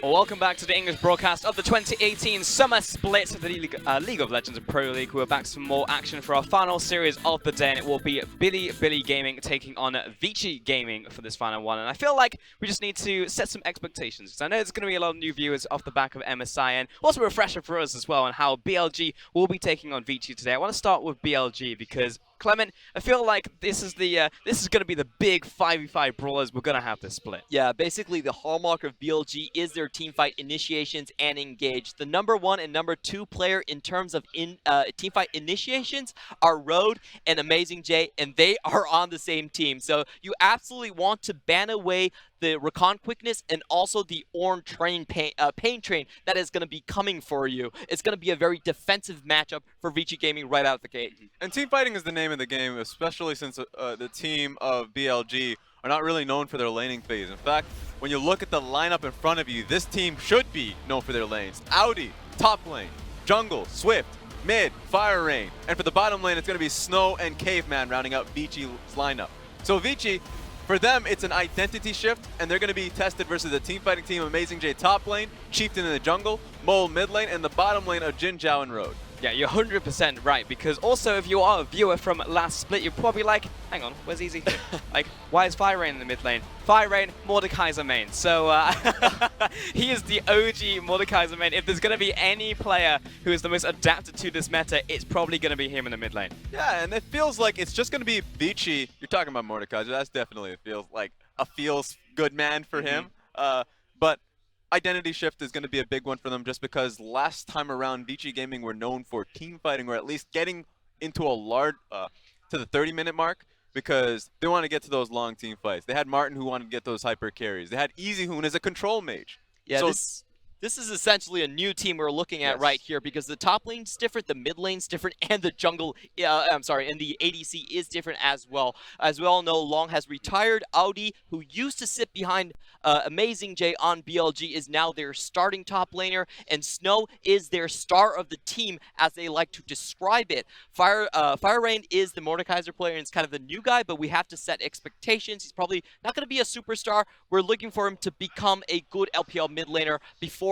Well, welcome back to the English broadcast of the 2018 Summer Split of the League of Legends and Pro League. We're back for more action for our final series of the day, and it will be Bilibili Gaming taking on Vici Gaming for this final one. And I feel like we just need to set some expectations, because I know there's going to be a lot of new viewers off the back of MSI, and also a refresher for us as well on how BLG will be taking on Vici today. I want to start with BLG because Clement, I feel like this is going to be the big 5v5 brawlers we're going to have this split. Yeah, basically the hallmark of BLG is their teamfight initiations and engage. The #1 and #2 player in terms of teamfight initiations are Road and Amazing J, and they are on the same team. So you absolutely want to ban away the recon quickness and also the Ornn train pain train that is going to be coming for you. It's going to be a very defensive matchup for Vici Gaming right out the gate. And team fighting is the name of the game, especially since the team of BLG are not really known for their laning phase. In fact, when you look at the lineup in front of you, this team should be known for their lanes. Audi, top lane, jungle, Swift, mid, Fire Rain, and for the bottom lane, it's going to be Snow and Caveman rounding out Vici's lineup. So Vici, for them, it's an identity shift, and they're going to be tested versus the team fighting team Amazing J top lane, Chieftain in the jungle, Mole mid lane, and the bottom lane of Jin, Zhao, and Road. Yeah, you're 100% right, because also if you are a viewer from last split, you're probably like, hang on, where's Easy? Like, why is Fire Rain in the mid lane? Fire Rain, Mordekaiser main. So he is the OG Mordekaiser main. If there's going to be any player who is the most adapted to this meta, it's probably going to be him in the mid lane. Yeah, and it feels like it's just going to be Vici. You're talking about Mordekaiser. That's definitely, it feels like a feels good man for him. But identity shift is going to be a big one for them, just because last time around Vici Gaming were known for team fighting, or at least getting into a large to the 30-minute mark, because they want to get to those long team fights. They had Martin who wanted to get those hyper carries. They had Easyhoon as a control mage. Yeah, so this is essentially a new team we're looking at right here, because the top lane's different, the mid lane's different, and the jungle, and the ADC is different as well. As we all know, Long has retired. Audi, who used to sit behind Amazing J on BLG, is now their starting top laner, and Snow is their star of the team, as they like to describe it. Fire Rain is the Mordekaiser player, and it's kind of the new guy, but we have to set expectations. He's probably not going to be a superstar. We're looking for him to become a good LPL mid laner before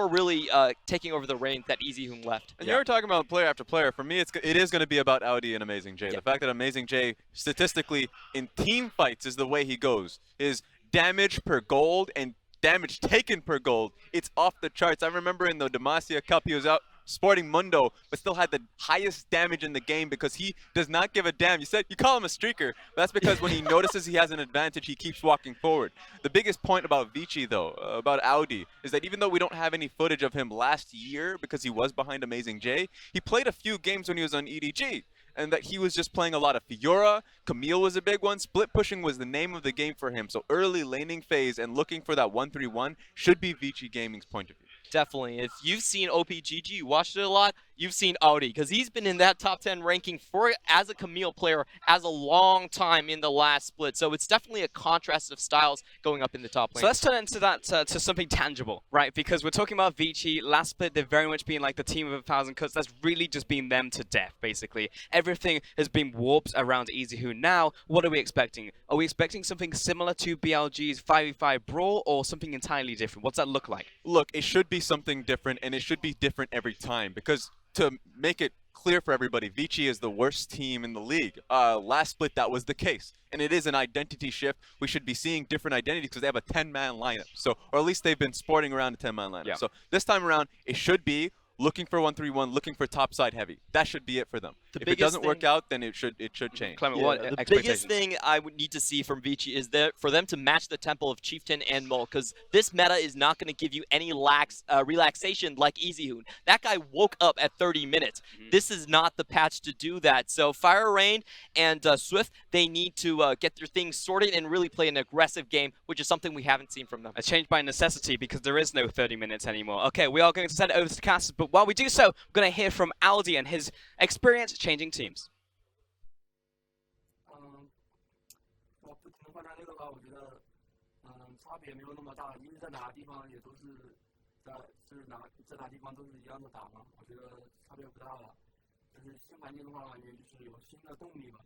really taking over the reins that Easyhoon left. And you were talking about player after player. For me, it is going to be about Audi and Amazing J. The fact that Amazing J, statistically, in team fights is the way he goes. His damage per gold and damage taken per gold, it's off the charts. I remember in the Demacia Cup, he was out sporting Mundo, but still had the highest damage in the game because he does not give a damn. You call him a streaker, but that's because when he notices he has an advantage, he keeps walking forward. The biggest point about Vici, though, about Audi, is that even though we don't have any footage of him last year because he was behind Amazing J, he played a few games when he was on EDG. And that he was just playing a lot of Fiora. Camille was a big one. Split pushing was the name of the game for him. So early laning phase and looking for that 1-3-1 should be Vici Gaming's point of view. Definitely. If you've seen OPGG, you watched it a lot, you've seen Audi, because he's been in that top 10 ranking as a Camille player as a long time in the last split. So it's definitely a contrast of styles going up in the top lane. So let's turn into that to something tangible, right? Because we're talking about Vici. Last split, they've very much been like the team of 1,000 cuts. That's really just been them to death, basically. Everything has been warped around Easyhoon. Now, what are we expecting? Are we expecting something similar to BLG's 5v5 Brawl, or something entirely different? What's that look like? Look, it should be something different, and it should be different every time, because to make it clear for everybody, Vici is the worst team in the league. Last split, that was the case, and it is an identity shift. We should be seeing different identities because they have a 10-man lineup, or at least they've been sporting around a 10-man lineup. Yeah. So this time around, it should be looking for 1-3-1, looking for topside heavy. That should be it for them. If it doesn't work out, then it should change. Clement, Yeah, what the expectations? biggest thing I would need to see from Vici is that for them to match the tempo of Chieftain and Mole, because this meta is not going to give you any relaxation like Easyhoon. That guy woke up at 30 minutes. This is not the patch to do that. So Fire Rain and Swift, they need to get their things sorted and really play an aggressive game, which is something we haven't seen from them. A change by necessity, because there is no 30 minutes anymore. Okay, we are going to send it over to the casters, but while we do so, we're going to hear from Aldi and his experience changing teams. 不停的换战略的话，我觉得，差别没有那么大，因为在哪个地方也都是在哪地方都是一样的打嘛，我觉得差别不大了。但是新环境的话，感觉就是有新的动力吧。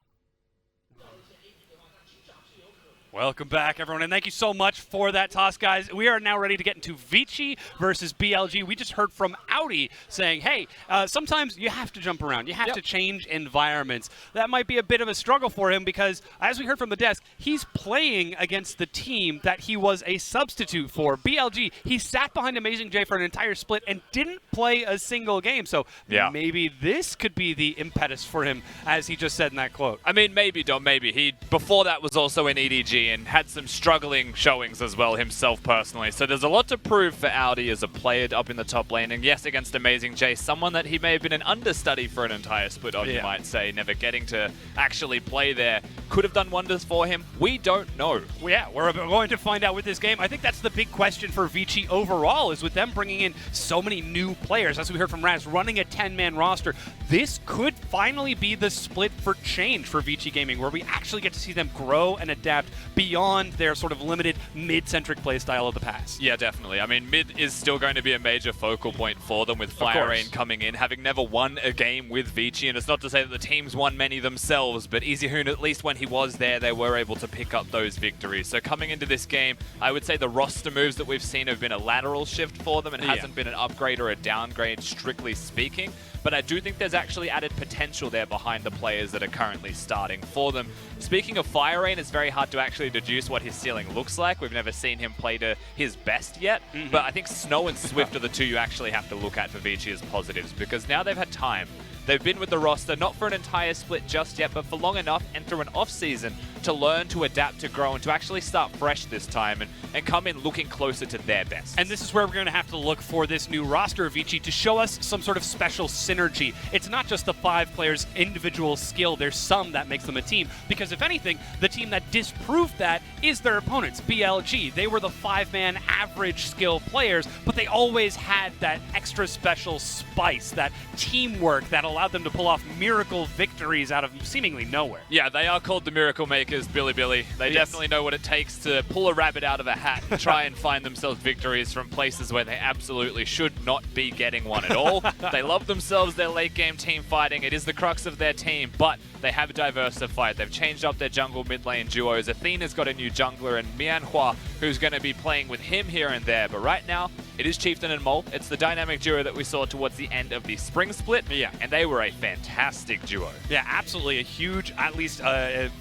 Welcome back, everyone, and thank you so much for that toss, guys. We are now ready to get into Vici versus BLG. We just heard from Audi saying, hey, sometimes you have to jump around. You have to change environments. That might be a bit of a struggle for him because, as we heard from the desk, he's playing against the team that he was a substitute for. BLG, he sat behind Amazing J for an entire split and didn't play a single game. So maybe this could be the impetus for him, as he just said in that quote. I mean, maybe, Dom, maybe. He, before that, was also in EDG and had some struggling showings as well himself personally. So there's a lot to prove for Audi as a player up in the top lane. And yes, against Amazing J, someone that he may have been an understudy for an entire split on, you might say, never getting to actually play there. Could have done wonders for him. We don't know. Well, yeah, we're going to find out with this game. I think that's the big question for Vici overall, is with them bringing in so many new players. As we heard from Raz, running a 10-man roster, this could finally be the split for change for Vici Gaming, where we actually get to see them grow and adapt beyond their sort of limited mid-centric playstyle of the past. Yeah, definitely. I mean, mid is still going to be a major focal point for them with FLICKR coming in, having never won a game with Vici. And it's not to say that the teams won many themselves, but EasyHoon, at least when he was there, they were able to pick up those victories. So coming into this game, I would say the roster moves that we've seen have been a lateral shift for them and hasn't been an upgrade or a downgrade, strictly speaking. But I do think there's actually added potential there behind the players that are currently starting for them. Speaking of FireRain, it's very hard to actually deduce what his ceiling looks like. We've never seen him play to his best yet. But I think Snow and Swift are the two you actually have to look at for Vici as positives, because now they've had time. They've been with the roster, not for an entire split just yet, but for long enough and through an off-season to learn, to adapt, to grow, and to actually start fresh this time and come in looking closer to their best. And this is where we're going to have to look for this new roster of Vici to show us some sort of special synergy. It's not just the 5 players' individual skill. There's some that makes them a team, because if anything, the team that disproved that is their opponents, BLG. They were the 5-man average skill players, but they always had that extra special spice, that teamwork that allowed them to pull off miracle victories out of seemingly nowhere. Yeah, they are called the Miracle Makers, Bilibili. They definitely know what it takes to pull a rabbit out of a hat and try and find themselves victories from places where they absolutely should not be getting one at all. They love themselves, their late game team fighting. It is the crux of their team, but they have diversified. They've changed up their jungle mid lane duos. Athena's got a new jungler, and Mianhua, who's going to be playing with him here and there. But right now, it is Chieftain and Mole. It's the dynamic duo that we saw towards the end of the spring split. And they were a fantastic duo. Yeah, absolutely. A huge, at least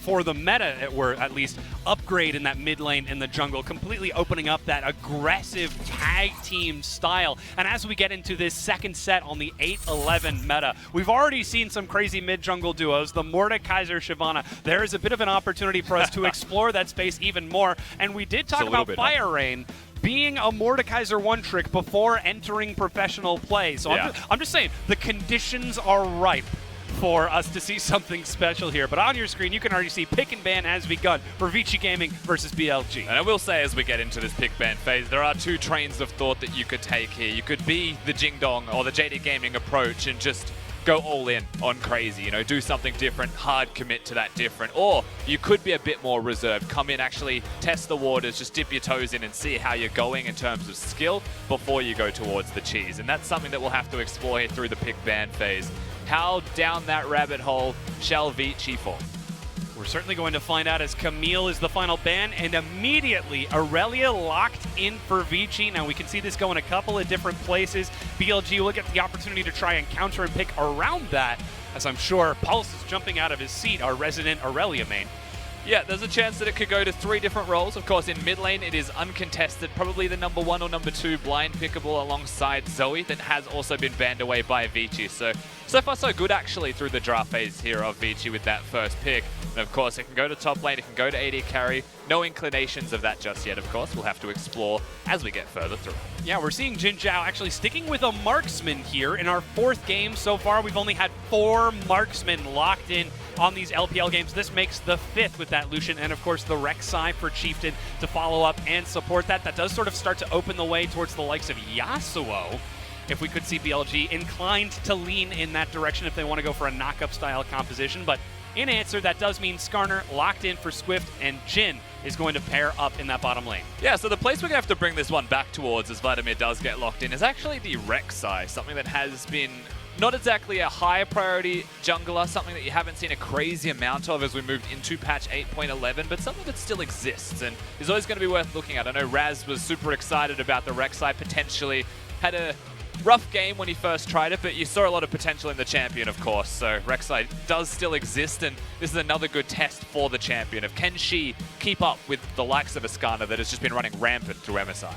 for the meta, were at least upgrade in that mid lane in the jungle, completely opening up that aggressive tag team style. And as we get into this second set on the 8-11 meta, we've already seen some crazy mid jungle duos. The Mordekaiser Shyvana. There is a bit of an opportunity for us to explore that space even more. And we did talk about FireRain being a Mordekaiser one-trick before entering professional play. So I'm just saying, the conditions are ripe for us to see something special here. But on your screen, you can already see pick and ban has begun for Vici Gaming versus BLG. And I will say, as we get into this pick ban phase, there are 2 trains of thought that you could take here. You could be the Jing Dong or the JD Gaming approach and just go all in on crazy, you know, do something different, hard commit to that different. Or you could be a bit more reserved, come in, actually test the waters, just dip your toes in and see how you're going in terms of skill before you go towards the cheese. And that's something that we'll have to explore here through the pick ban phase. How down that rabbit hole shall Vici fall? We're certainly going to find out, as Camille is the final ban, and immediately Aurelia locked in for Vici. Now we can see this go in a couple of different places. BLG will get the opportunity to try and counter and pick around that, as I'm sure Pulse is jumping out of his seat, our resident Aurelia main. Yeah, there's a chance that it could go to 3 different roles. Of course, in mid lane, it is uncontested. Probably the number 1 or number 2 blind pickable alongside Zoe that has also been banned away by Vici. So far so good, actually, through the draft phase here of Vici with that first pick. And of course, it can go to top lane, it can go to AD carry. No inclinations of that just yet, of course. We'll have to explore as we get further through. Yeah, we're seeing Jin Zhao actually sticking with a marksman here. In our 4th game so far, we've only had 4 marksmen locked in on these LPL games. This makes the 5th with that Lucian, and of course the Rek'Sai for Chieftain to follow up and support that. That does sort of start to open the way towards the likes of Yasuo. If we could see BLG inclined to lean in that direction if they want to go for a knock-up style composition. But in answer, that does mean Skarner locked in for Swift, and Jin is going to pair up in that bottom lane. Yeah, so the place we're going to have to bring this one back towards as Vladimir does get locked in is actually the Rek'Sai, something that has been Not exactly a high priority jungler, something that you haven't seen a crazy amount of as we moved into patch 8.11, but something that still exists and is always going to be worth looking at. I know Raz was super excited about the Rek'Sai potentially. Had a rough game when he first tried it, but you saw a lot of potential in the champion, of course. So Rek'Sai does still exist, and this is another good test for the champion of can she keep up with the likes of Ascana that has just been running rampant through MSI.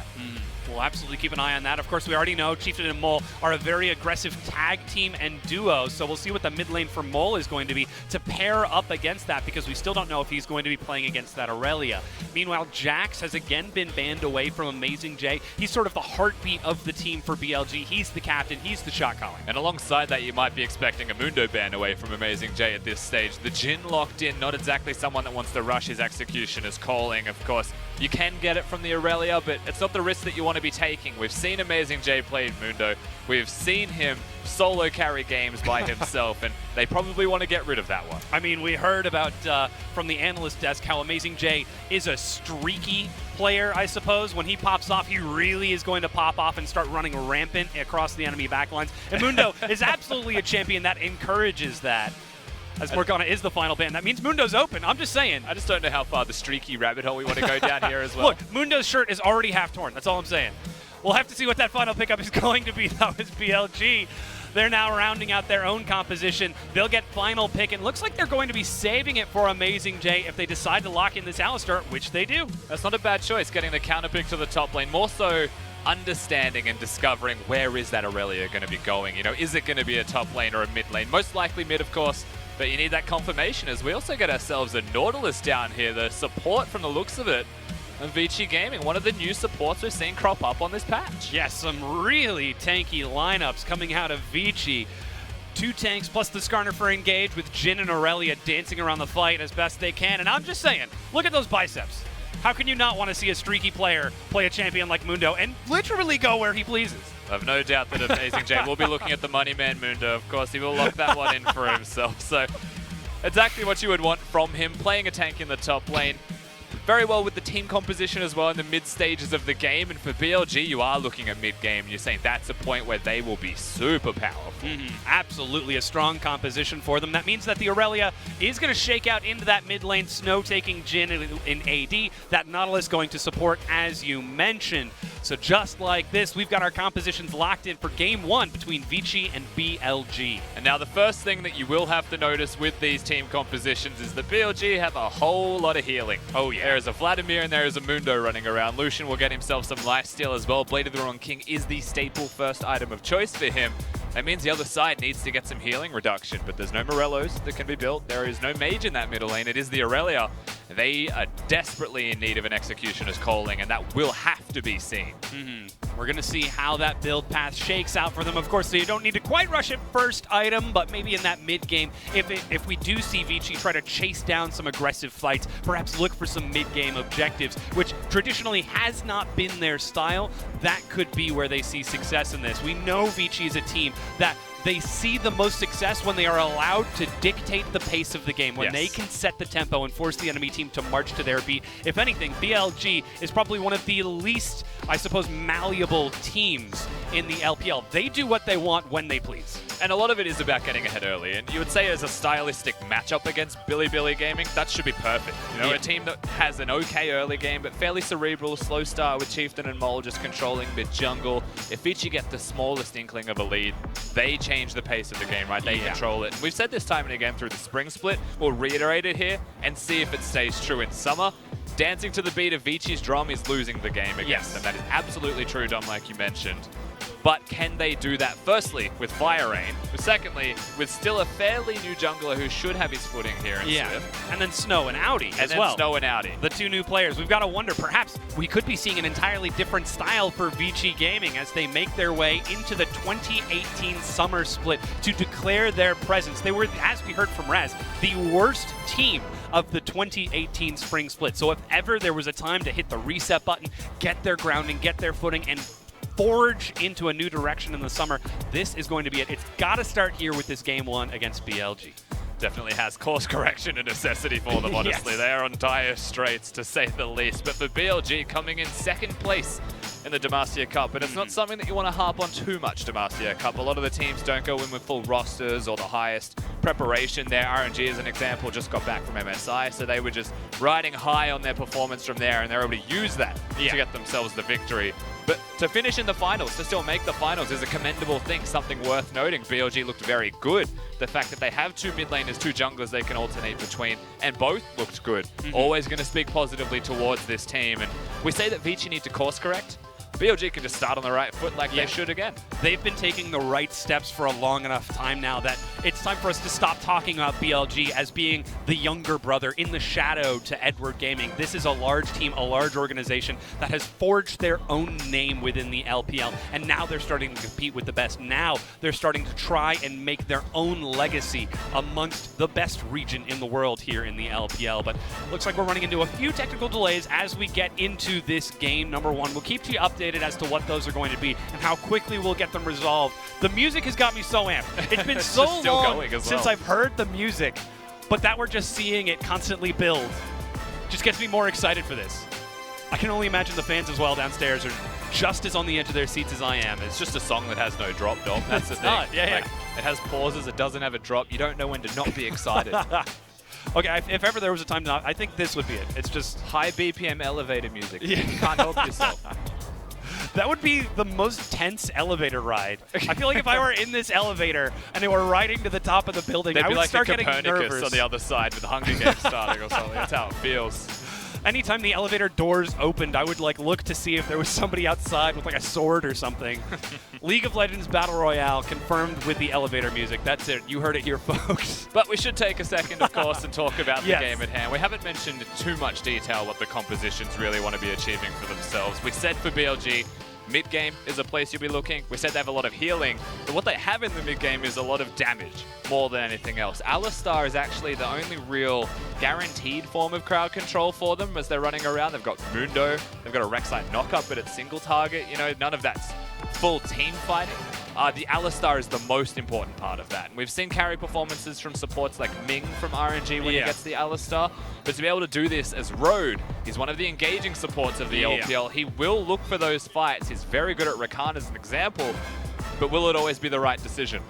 We'll absolutely keep an eye on that. Of course, we already know Chieftain and Mole are a very aggressive tag team and duo, so we'll see what the mid lane for Mole is going to be to pair up against that, because we still don't know if he's going to be playing against that Aurelia. Meanwhile, Jax has again been banned away from Amazing J. He's sort of the heartbeat of the team for BLG. He's the captain. He's the shot caller. And alongside that, you might be expecting a Mundo ban away from Amazing J at this stage. The Jhin locked in, not exactly someone that wants to rush his execution as calling. Of course, you can get it from the Aurelia, but it's not the risk that you want to be taking. We've seen Amazing J play Mundo. We've seen him solo carry games by himself, and they probably want to get rid of that one. I mean, we heard about from the analyst desk how Amazing J is a streaky player, I suppose. When he pops off, he really is going to pop off and start running rampant across the enemy backlines. And Mundo is absolutely a champion that encourages that. As Morgana is the final ban. That means Mundo's open. I'm just saying. I just don't know how far the streaky rabbit hole we want to go down here as well. Look, Mundo's shirt is already half torn. That's all I'm saying. We'll have to see what that final pickup is going to be. That was BLG. They're now rounding out their own composition. They'll get final pick, and looks like they're going to be saving it for Amazing J if they decide to lock in this Alistar, which they do. That's not a bad choice, getting the counter pick to the top lane. More so understanding and discovering where is that Aurelia going to be going. You know, is it going to be a top lane or a mid lane? Most likely mid, of course. But you need that confirmation as we also get ourselves a Nautilus down here. The support from the looks of it of Vici Gaming, one of the new supports we've seen crop up on this patch. Yes, some really tanky lineups coming out of Vici. 2 tanks plus the Skarner for engage with Jhin and Aurelia dancing around the fight as best they can. And I'm just saying, look at those biceps. How can you not want to see a streaky player play a champion like Mundo and literally go where he pleases? I've no doubt that Amazing J will be looking at the money man Mundo. Of course, he will lock that one in for himself. So exactly what you would want from him, playing a tank in the top lane. Very well with the team composition as well in the mid stages of the game. And for BLG, you are looking at mid game. You're saying that's a point where they will be super powerful. Absolutely a strong composition for them. That means that the Aurelia is going to shake out into that mid lane, Snow taking Jhin in AD. That Nautilus going to support, as you mentioned. So just like this, we've got our compositions locked in for game 1 between Vici and BLG. And now the first thing that you will have to notice with these team compositions is that BLG have a whole lot of healing. Oh yeah. There is a Vladimir and there is a Mundo running around. Lucian will get himself some lifesteal as well. Blade of the Wrong King is the staple first item of choice for him. That means the other side needs to get some healing reduction, but there's no Morellos that can be built. There is no mage in that middle lane. It is the Aurelia. They are desperately in need of an Executioner's calling, and that will have to be seen. We're going to see how that build path shakes out for them. Of course, you don't need to quite rush it first item, but maybe in that mid game, if we do see Vici try to chase down some aggressive fights, perhaps look for some mid game objectives, which traditionally has not been their style, that could be where they see success in this. We know Vici is a team that they see the most success when they are allowed to dictate the pace of the game, when they can set the tempo and force the enemy team to march to their beat. If anything, BLG is probably one of the least, I suppose, malleable teams in the LPL. They do what they want when they please. And a lot of it is about getting ahead early. And you would say as a stylistic matchup against Bilibili Gaming, that should be perfect. You know, a team that has an okay early game, but fairly cerebral, slow start with Chieftain and Mole just controlling mid jungle. If Vici get the smallest inkling of a lead, they change the pace of the game, right? They control it. And we've said this time and again through the spring split. We'll reiterate it here and see if it stays true in summer. Dancing to the beat of Vici's drum is losing the game against them. That is absolutely true, Dom, like you mentioned. But can they do that, firstly, with FLICKR, but secondly, with still a fairly new jungler who should have his footing here in Swift? And then Snow and Audi as well. And then Snow and Audi. The 2 new players. We've got to wonder, perhaps we could be seeing an entirely different style for Vici Gaming as they make their way into the 2018 summer split to declare their presence. They were, as we heard from Raz, the worst team of the 2018 spring split. So if ever there was a time to hit the reset button, get their grounding, get their footing, and forge into a new direction in the summer, this is going to be it. It's got to start here with this game 1 against BLG. Definitely has course correction a necessity for them, honestly. They are on dire straits, to say the least. But for BLG, coming in second place in the Demacia Cup, but it's not something that you want to harp on too much, Demacia Cup. A lot of the teams don't go in with full rosters or the highest preparation there. RNG, as an example, just got back from MSI, so they were just riding high on their performance from there, and they're able to use that to get themselves the victory. But to finish in the finals, to still make the finals is a commendable thing, something worth noting. BLG looked very good. The fact that they have 2 mid laners, 2 junglers they can alternate between, and both looked good. Always going to speak positively towards this team. And we say that Vici need to course correct. BLG can just start on the right foot like they should again. They've been taking the right steps for a long enough time now that it's time for us to stop talking about BLG as being the younger brother in the shadow to Edward Gaming. This is a large team, a large organization that has forged their own name within the LPL, and now they're starting to compete with the best. Now they're starting to try and make their own legacy amongst the best region in the world here in the LPL. But looks like we're running into a few technical delays as we get into this game number 1. We'll keep you updated as to what those are going to be and how quickly we'll get them resolved. The music has got me so amped. It's been so long since I've heard the music, but that we're just seeing it constantly build just gets me more excited for this. I can only imagine the fans as well downstairs are just as on the edge of their seats as I am. It's just a song that has no drop, Dom. That's the thing. Not, It has pauses, it doesn't have a drop. You don't know when to not be excited. Okay, if ever there was a time not, I think this would be it. It's just high BPM elevator music. You can't help yourself. That would be the most tense elevator ride. I feel like if I were in this elevator and they were riding to the top of the building, I would like start getting Copernicus nervous. on the other side with the Hunger Games starting or something. That's how it feels. Anytime the elevator doors opened, I would like look to see if there was somebody outside with like a sword or something. League of Legends Battle Royale confirmed with the elevator music. That's it. You heard it here, folks. But we should take a second, of course, and talk about the game at hand. We haven't mentioned in too much detail what the compositions really want to be achieving for themselves. We said for BLG, mid-game is a place you'll be looking. We said they have a lot of healing, but what they have in the mid-game is a lot of damage, more than anything else. Alistar is actually the only real guaranteed form of crowd control for them as they're running around. They've got Mundo, they've got a Rek'Sai knockup, but it's single target. You know, none of that's full team fighting. The Alistar is the most important part of that. And we've seen carry performances from supports like Ming from RNG when he gets the Alistar. But to be able to do this as Road, he's one of the engaging supports of the LPL. He will look for those fights. He's very good at Rakan as an example. But will it always be the right decision?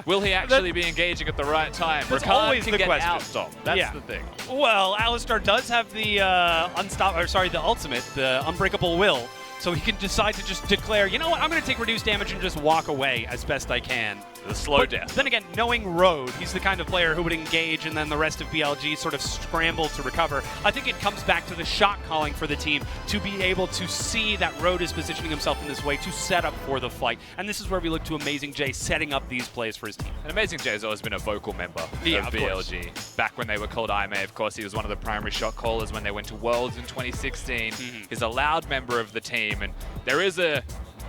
Will he actually be engaging at the right time? That's Rakan always can the get question. out, Dom. That's the thing. Well, Alistar does have the the ultimate, the Unbreakable Will. So he can decide to just declare, you know what, I'm going to take reduced damage and just walk away as best I can. The slow death. Then again, knowing Road, he's the kind of player who would engage and then the rest of BLG sort of scramble to recover. I think it comes back to the shot calling for the team to be able to see that Road is positioning himself in this way to set up for the fight. And this is where we look to Amazing J setting up these plays for his team. And Amazing J has always been a vocal member of BLG. Back when they were called IMA, of course, he was one of the primary shot callers when they went to Worlds in 2016. He's a loud member of the team, and there is a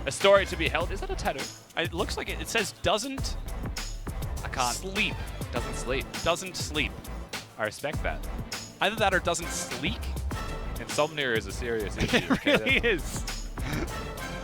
story to be held. Is that a tattoo? It looks like it says doesn't sleep. Doesn't sleep. Doesn't sleep. I respect that. Either that or doesn't sleek. Insomnia is a serious issue. It really is.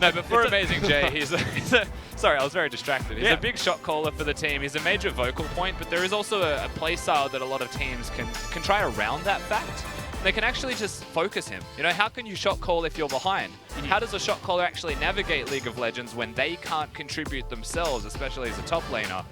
No, but for Amazing J, he's a sorry, I was very distracted. He's a big shot caller for the team. He's a major vocal point, but there is also a play style that a lot of teams can try around that fact. They can actually just focus him. You know, how can you shot call if you're behind? How does a shot caller actually navigate League of Legends when they can't contribute themselves, especially as a top laner?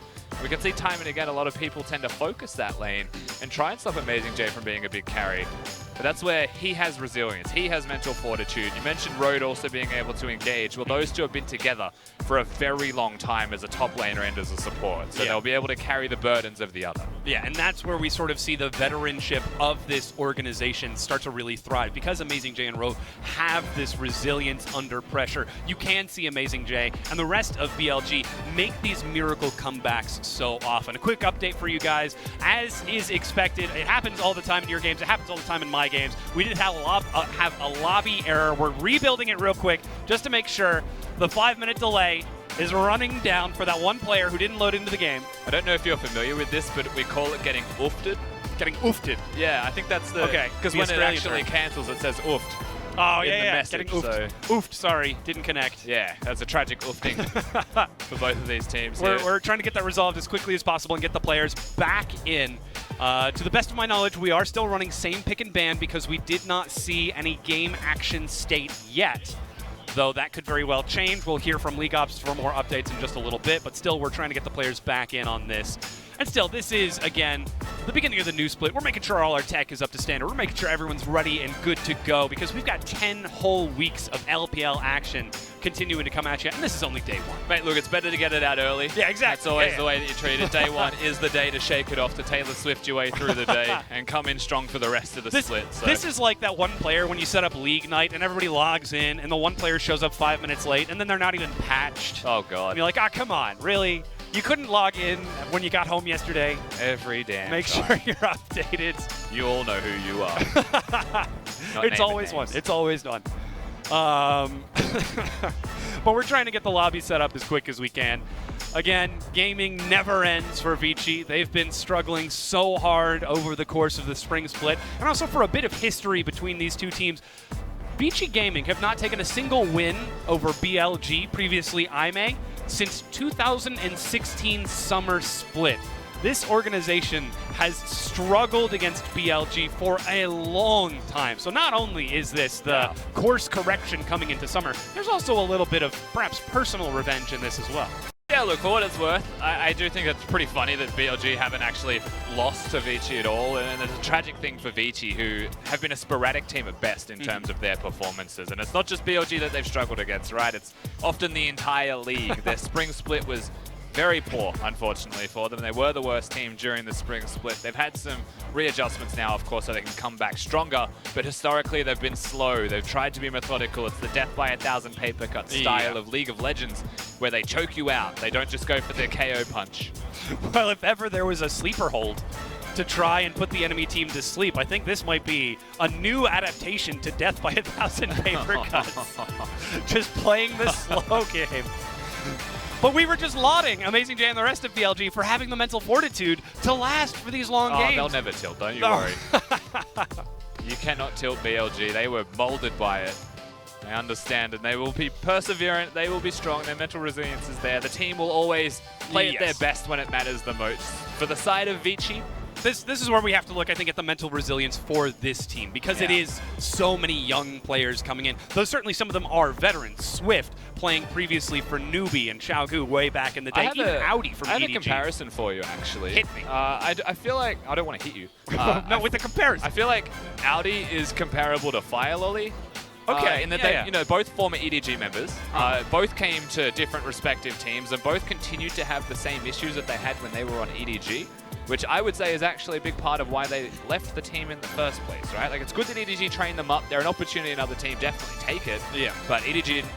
We can see time and again a lot of people tend to focus that lane and try and stop Amazing J from being a big carry. But that's where he has resilience. He has mental fortitude. You mentioned Road also being able to engage. Well, those two have been together for a very long time as a top laner and as a support. So they'll be able to carry the burdens of the other. Yeah, and that's where we sort of see the veteranship of this organization start to really thrive. Because Amazing J and Road have this resilience under pressure, you can see Amazing J and the rest of BLG make these miracle comebacks so often. A quick update for you guys. As is expected, it happens all the time in your games. It happens all the time in my games. We did have a lobby error. We're rebuilding it real quick just to make sure the 5-minute delay is running down for that one player who didn't load into the game. I don't know if you're familiar with this, but we call it getting oofted. Getting oofted. Yeah, I think that's the... Okay. Because when it actually cancels, it says oofed. Oh, in the yeah, message, getting oofed. so- Oofed, sorry, didn't connect. Yeah, that's a tragic oofting for both of these teams. We're trying to get that resolved as quickly as possible and get the players back in. To the best of my knowledge, we are still running same pick and ban because we did not see any game action state yet. though that could very well change. We'll hear from League Ops for more updates in just a little bit, but still, we're trying to get the players back in on this. And still, this is, again, the beginning of the new split. We're making sure all our tech is up to standard. We're making sure everyone's ready and good to go because we've got 10 whole weeks of LPL action continuing to come at you, and this is only day one. Mate, look, it's better to get it out early. Yeah, exactly. That's always the way that you treat it. Day one is the day to shake it off, to Taylor Swift your way through the day and come in strong for the rest of the split. So. This is like that one player when you set up League Night and everybody logs in and the one player shows up 5 minutes late and then they're not even patched. Oh, God. And you're like, ah, come on, really? You couldn't log in when you got home yesterday? Every damn Make time. sure you're updated. You all know who you are. It's always one. It's always one. But we're trying to get the lobby set up as quick as we can. Again, gaming never ends for Vici. They've been struggling so hard over the course of the spring split. And also for a bit of history between these two teams, Vici Gaming have not taken a single win over BLG, previously IME, since 2016 summer split. This organization has struggled against BLG for a long time. So not only is this the course correction coming into summer, there's also a little bit of perhaps personal revenge in this as well. Yeah, look, for what it's worth, I do think it's pretty funny that BLG haven't actually lost to Vici at all, and it's a tragic thing for Vici, who have been a sporadic team at best in terms of their performances. And it's not just BLG that they've struggled against, right? It's often the entire league. Their spring split was very poor, unfortunately, for them. They were the worst team during the spring split. They've had some readjustments now, of course, so they can come back stronger, but historically they've been slow. They've tried to be methodical. It's the death by 1,000 paper cut style of League of Legends, where they choke you out. They don't just go for their KO punch. Well, if ever there was a sleeper hold to try and put the enemy team to sleep, I think this might be a new adaptation to death by 1,000 paper cuts. Just playing the slow game. But we were just lauding Amazing J and the rest of BLG for having the mental fortitude to last for these long games. They'll never tilt, don't you worry. You cannot tilt BLG. They were molded by it. They understand, and they will be perseverant. They will be strong. Their mental resilience is there. The team will always play at their best when it matters the most. For the side of Vici, This is where we have to look, I think, at the mental resilience for this team, because it is so many young players coming in. Though certainly some of them are veterans. Swift playing previously for Newbie and Xiaogu way back in the day. Even Audi from EDG. I have a comparison for you, actually. Hit me. I feel like... I don't want to hit you. No, with the comparison. I feel like Audi is comparable to Fire Lolly. Okay, in that they, you know, both former EDG members, both came to different respective teams, and both continued to have the same issues that they had when they were on EDG, which I would say is actually a big part of why they left the team in the first place, right? Like, it's good that EDG trained them up. They're an opportunity another team, definitely take it. Yeah. But EDG didn't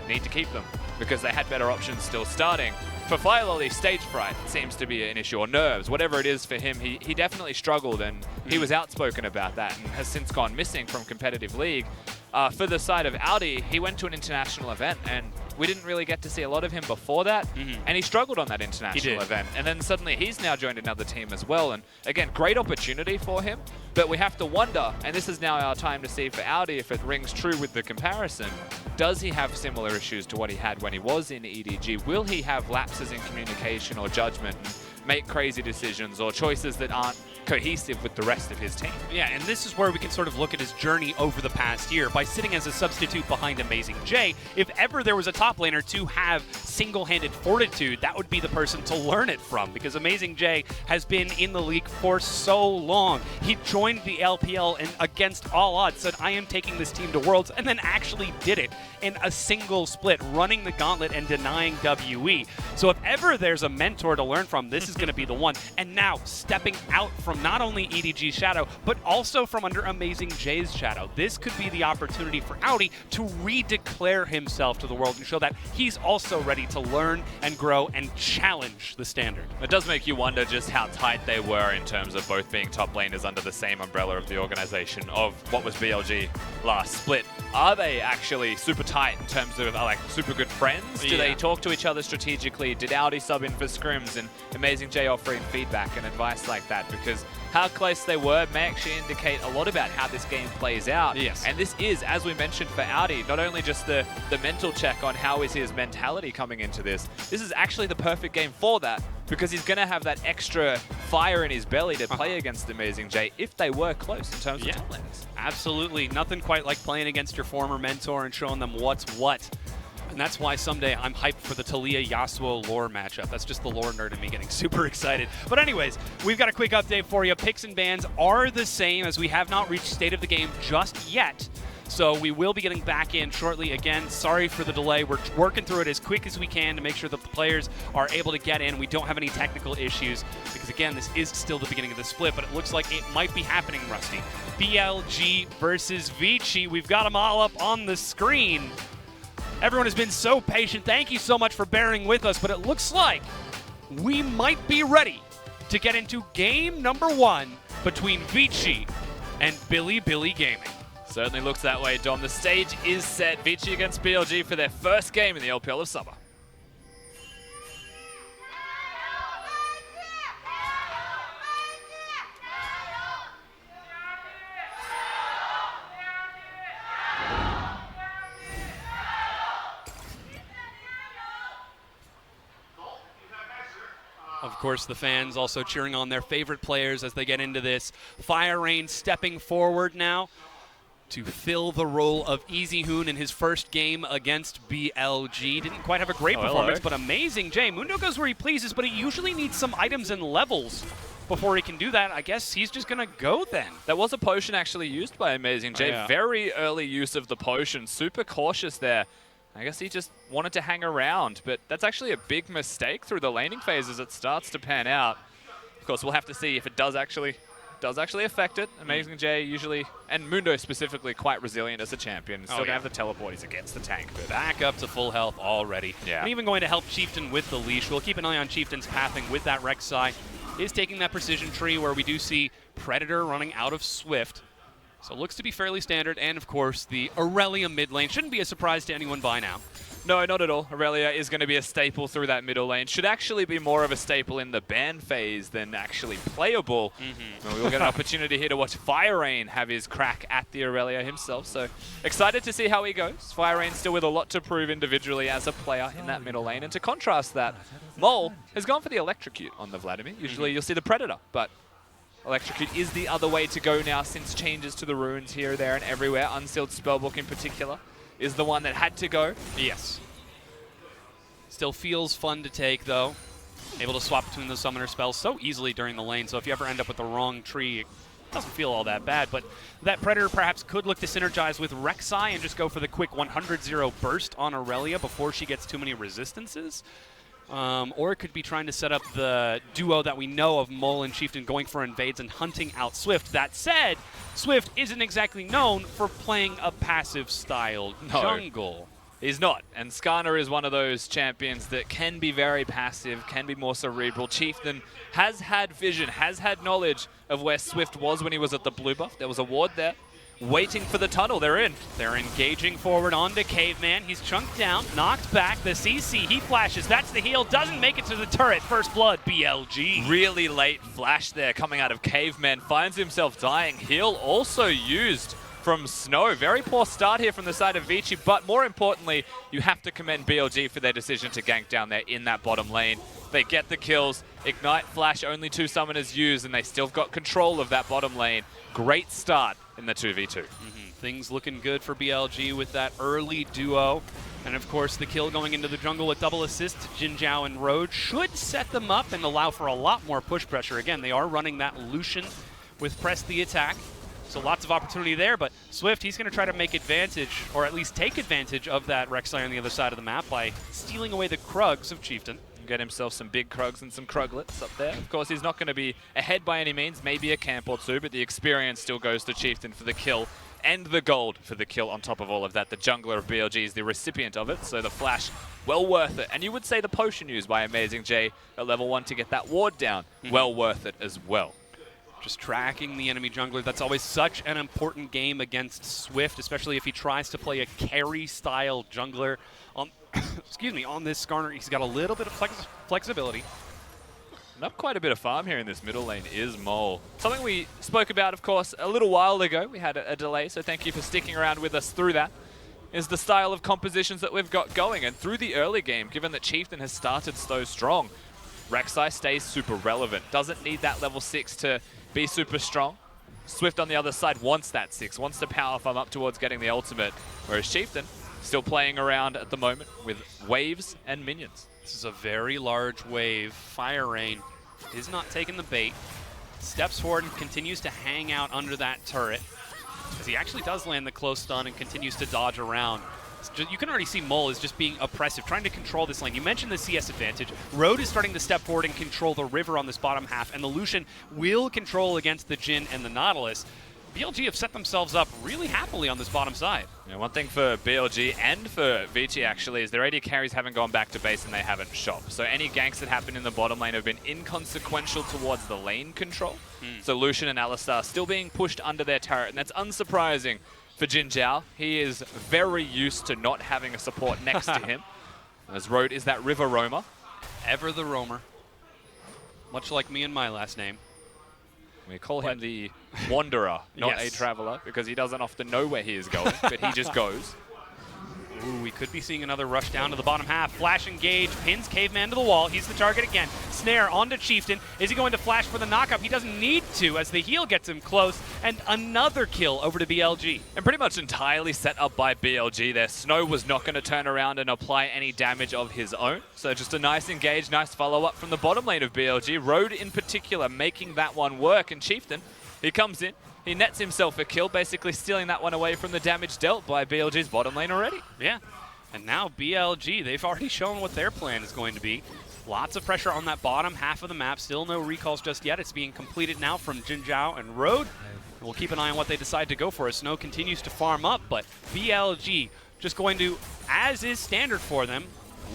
need to keep them because they had better options still starting. For Fire Lolly, stage fright seems to be an issue, or nerves, whatever it is for him. He definitely struggled, and he was outspoken about that and has since gone missing from competitive league. For the side of Audi, he went to an international event, and we didn't really get to see a lot of him before that, and he struggled on that international event. And then suddenly he's now joined another team as well, and again, great opportunity for him, but we have to wonder, and this is now our time to see for Audi if it rings true with the comparison, does he have similar issues to what he had when he was in EDG? Will he have lapses in communication or judgment and make crazy decisions or choices that aren't cohesive with the rest of his team? Yeah, and this is where we can sort of look at his journey over the past year. By sitting as a substitute behind Amazing J, if ever there was a top laner to have single-handed fortitude, that would be the person to learn it from, because Amazing J has been in the league for so long. He joined the LPL and against all odds said, I am taking this team to Worlds, and then actually did it in a single split, running the gauntlet and denying WE. So if ever there's a mentor to learn from, this is going to be the one. And now, stepping out from not only EDG's shadow, but also from under Amazing J's shadow. This could be the opportunity for Audi to redeclare himself to the world and show that he's also ready to learn and grow and challenge the standard. It does make you wonder just how tight they were in terms of both being top laners under the same umbrella of the organization of what was BLG last split. Are they actually super tight in terms of like super good friends? Do they talk to each other strategically? Did Audi sub in for scrims and Amazing J offering feedback and advice like that? Because because how close they were may actually indicate a lot about how this game plays out. Yes. And this is, as we mentioned for Audi, not only just the mental check on how is his mentality coming into this is actually the perfect game for that, because he's going to have that extra fire in his belly to play against Amazing J if they were close in terms of top laners. Absolutely. Nothing quite like playing against your former mentor and showing them what's what. And that's why someday I'm hyped for the Talia Yasuo lore matchup. That's just the lore nerd in me getting super excited. But anyways, we've got a quick update for you. Picks and bans are the same, as we have not reached state of the game just yet. So we will be getting back in shortly. Again, sorry for the delay. We're working through it as quick as we can to make sure that the players are able to get in. We don't have any technical issues because, again, this is still the beginning of the split, but it looks like it might be happening, Rusty. BLG versus Vici. We've got them all up on the screen. Everyone has been so patient. Thank you so much for bearing with us, but it looks like we might be ready to get into game number 1 between Vici and Bilibili Gaming. Certainly looks that way, Dom. The stage is set. Vici against BLG for their first game in the LPL of summer. Of course, the fans also cheering on their favorite players as they get into this. FLICKR stepping forward now to fill the role of EasyHoon in his first game against BLG. Didn't quite have a great performance, but Amazing J. Mundo goes where he pleases, but he usually needs some items and levels before he can do that. I guess he's just going to go then. There was a potion actually used by Amazing J. Yeah. Very early use of the potion. Super cautious there. I guess he just wanted to hang around, but that's actually a big mistake through the laning phase as it starts to pan out. Of course, we'll have to see if it does actually affect it. Amazing J usually, and Mundo specifically, quite resilient as a champion. Still gonna have the teleport. He's against the tank. But Back up to full health already. Yeah. And even going to help Chieftain with the leash. We'll keep an eye on Chieftain's pathing with that Rek'Sai. Is taking that precision tree where we do see Predator running out of Swift. So it looks to be fairly standard, and of course the Aurelia mid lane shouldn't be a surprise to anyone by now. no, not at all. Aurelia is going to be a staple through that middle lane. Should actually be more of a staple in the ban phase than actually playable. And we will get an opportunity here to watch FLICKR have his crack at the Aurelia himself. So excited to see how he goes. FLICKR still with a lot to prove individually as a player in that middle lane. And to contrast that, Mole has gone for the Electrocute on the Vladimir. Usually you'll see the Predator, but Electrocute is the other way to go now since changes to the runes here, there, and everywhere. Unsealed Spellbook in particular is the one that had to go. Yes. Still feels fun to take, though. Able to swap between the summoner spells so easily during the lane, so if you ever end up with the wrong tree, it doesn't feel all that bad. But that Predator perhaps could look to synergize with Rek'Sai and just go for the quick 100-0 burst on Aurelia before she gets too many resistances. Or it could be trying to set up the duo that we know of Mole and Chieftain going for invades and hunting out Swift. That said, Swift isn't exactly known for playing a passive style jungle. He's not. And Skarner is one of those champions that can be very passive, can be more cerebral. Chieftain has had vision, has had knowledge of where Swift was when he was at the blue buff. There was a ward there. Waiting for the tunnel, they're in. They're engaging forward onto Caveman. He's chunked down, knocked back. The CC, he flashes. That's the heal. Doesn't make it to the turret. First blood, BLG. Really late flash there coming out of Caveman. Finds himself dying. Heal also used from Snow. Very poor start here from the side of Vici, but more importantly, you have to commend BLG for their decision to gank down there in that bottom lane. They get the kills. Ignite Flash, only 2 summoners used, and they still got control of that bottom lane. Great start in the 2v2. Things looking good for BLG with that early duo. And of course, the kill going into the jungle with double assist to Jin Zhao and Road should set them up and allow for a lot more push pressure. Again, they are running that Lucian with Press the Attack. So lots of opportunity there, but Swift, he's going to try to make advantage, or at least take advantage of that Rek'Sai on the other side of the map by stealing away the Krugs of Chieftain. Get himself some big Krugs and some Kruglets up there. Of course, he's not going to be ahead by any means, maybe a camp or two, but the experience still goes to Chieftain for the kill and the gold for the kill on top of all of that. The jungler of BLG is the recipient of it, so the flash, well worth it. And you would say the potion used by Amazing J at level 1 to get that ward down, well worth it as well. Just tracking the enemy jungler. That's always such an important game against Swift, especially if he tries to play a carry-style jungler. Excuse me, on this Skarner, he's got a little bit of flexibility. Putting up quite a bit of farm here in this middle lane is Mole. Something we spoke about, of course, a little while ago. We had a delay, so thank you for sticking around with us through that. Is the style of compositions that we've got going. And through the early game, given that Chieftain has started so strong, Rek'Sai stays super relevant. Doesn't need that level 6 to be super strong. Swift on the other side wants that 6, wants to power farm up towards getting the ultimate. Whereas Chieftain still playing around at the moment with waves and minions. This is a very large wave. Fire Rain is not taking the bait. Steps forward and continues to hang out under that turret, as he actually does land the close stun and continues to dodge around. You can already see Mole is just being oppressive, trying to control this lane. You mentioned the CS advantage. Road is starting to step forward and control the river on this bottom half, and the Lucian will control against the Jhin and the Nautilus. BLG have set themselves up really happily on this bottom side. Yeah, one thing for BLG and for Vici actually is their AD carries haven't gone back to base and they haven't shopped. So any ganks that happen in the bottom lane have been inconsequential towards the lane control. So Lucian and Alistar still being pushed under their turret, and that's unsurprising for Jin Zhao. He is very used to not having a support next to him, as Road is that river roamer. Ever the roamer. Much like me and my last name. We call him the Wanderer, not a Traveler, because he doesn't often know where he is going, but he just goes. Ooh, we could be seeing another rush down to the bottom half. Flash engage, pins Caveman to the wall. He's the target again. Snare onto Chieftain. Is he going to flash for the knockup? He doesn't need to, as the heal gets him close. And another kill over to BLG. And pretty much entirely set up by BLG there. Snow was not going to turn around and apply any damage of his own. So just a nice engage, nice follow-up from the bottom lane of BLG. Road in particular making that one work. And Chieftain, he comes in. He nets himself a kill, basically stealing that one away from the damage dealt by BLG's bottom lane already. Yeah, and now BLG, they've already shown what their plan is going to be. Lots of pressure on that bottom half of the map. Still no recalls just yet. It's being completed now from Jin Zhao and Road. We'll keep an eye on what they decide to go for as Snow continues to farm up, but BLG just going to, as is standard for them,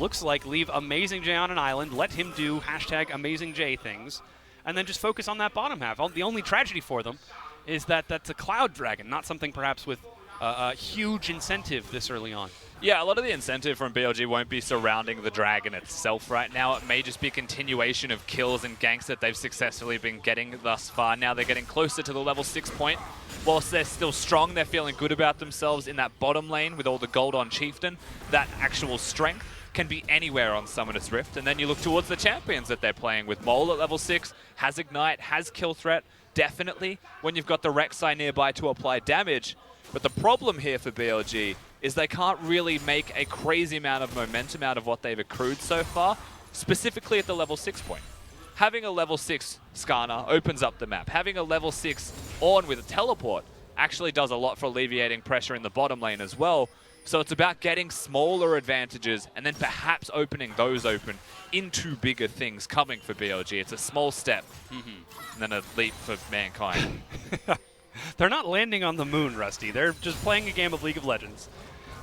looks like leave Amazing J on an island, let him do #AmazingJ things, and then just focus on that bottom half. The only tragedy for them is that that's a Cloud Dragon, not something perhaps with a huge incentive this early on. Yeah, a lot of the incentive from BLG won't be surrounding the Dragon itself right now. It may just be continuation of kills and ganks that they've successfully been getting thus far. Now they're getting closer to the level 6 point. Whilst they're still strong, they're feeling good about themselves in that bottom lane with all the gold on Chieftain. That actual strength can be anywhere on Summoner's Rift. And then you look towards the champions that they're playing with. Mole at level 6, has Ignite, has Kill Threat. Definitely when you've got the Rek'Sai nearby to apply damage. But the problem here for BLG is they can't really make a crazy amount of momentum out of what they've accrued so far, specifically at the level 6 point. Having a level 6 Skarner opens up the map. Having a level 6 Ornn with a teleport actually does a lot for alleviating pressure in the bottom lane as well. So it's about getting smaller advantages and then perhaps opening those open into bigger things coming for BLG. It's a small step and then a leap for Mankind. They're not landing on the moon, Rusty. They're just playing a game of League of Legends.